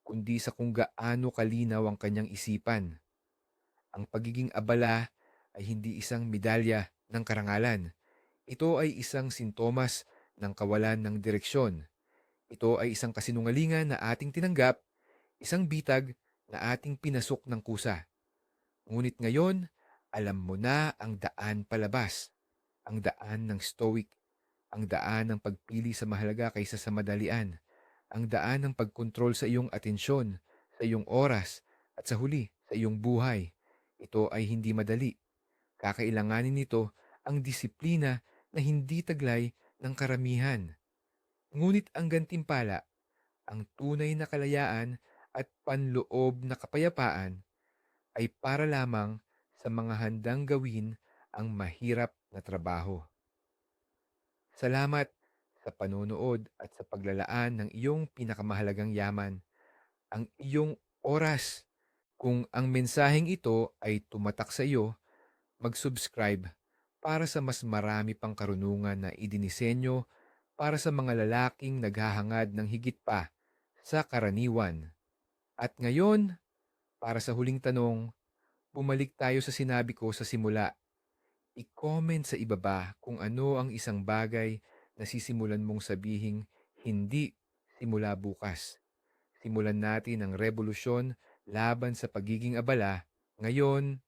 kundi sa kung gaano kalinaw ang kanyang isipan. Ang pagiging abala ay hindi isang medalya ng karangalan. Ito ay isang sintomas ng kawalan ng direksyon. Ito ay isang kasinungalingan na ating tinanggap, isang bitag na ating pinasok ng kusa. Ngunit ngayon, alam mo na ang daan palabas, ang daan ng stoic, ang daan ng pagpili sa mahalaga kaysa sa madalian, ang daan ng pagkontrol sa iyong atensyon, sa iyong oras, at sa huli, sa iyong buhay. Ito ay hindi madali. Kakailanganin nito ang disiplina na hindi taglay ng karamihan. Ngunit ang gantimpala, ang tunay na kalayaan at panloob na kapayapaan ay para lamang sa mga handang gawin ang mahirap na trabaho. Salamat sa panonood at sa paglalaan ng iyong pinakamahalagang yaman, ang iyong oras. Kung ang mensaheng ito ay tumatak sa iyo, mag-subscribe para sa mas marami pang karunungan na idinisenyo para sa mga lalaking naghahangad ng higit pa sa karaniwan. At ngayon, para sa huling tanong, bumalik tayo sa sinabi ko sa simula. I-comment sa ibaba kung ano ang isang bagay na sisimulan mong sabihing hindi simula bukas. Simulan natin ang revolusyon laban sa pagiging abala ngayon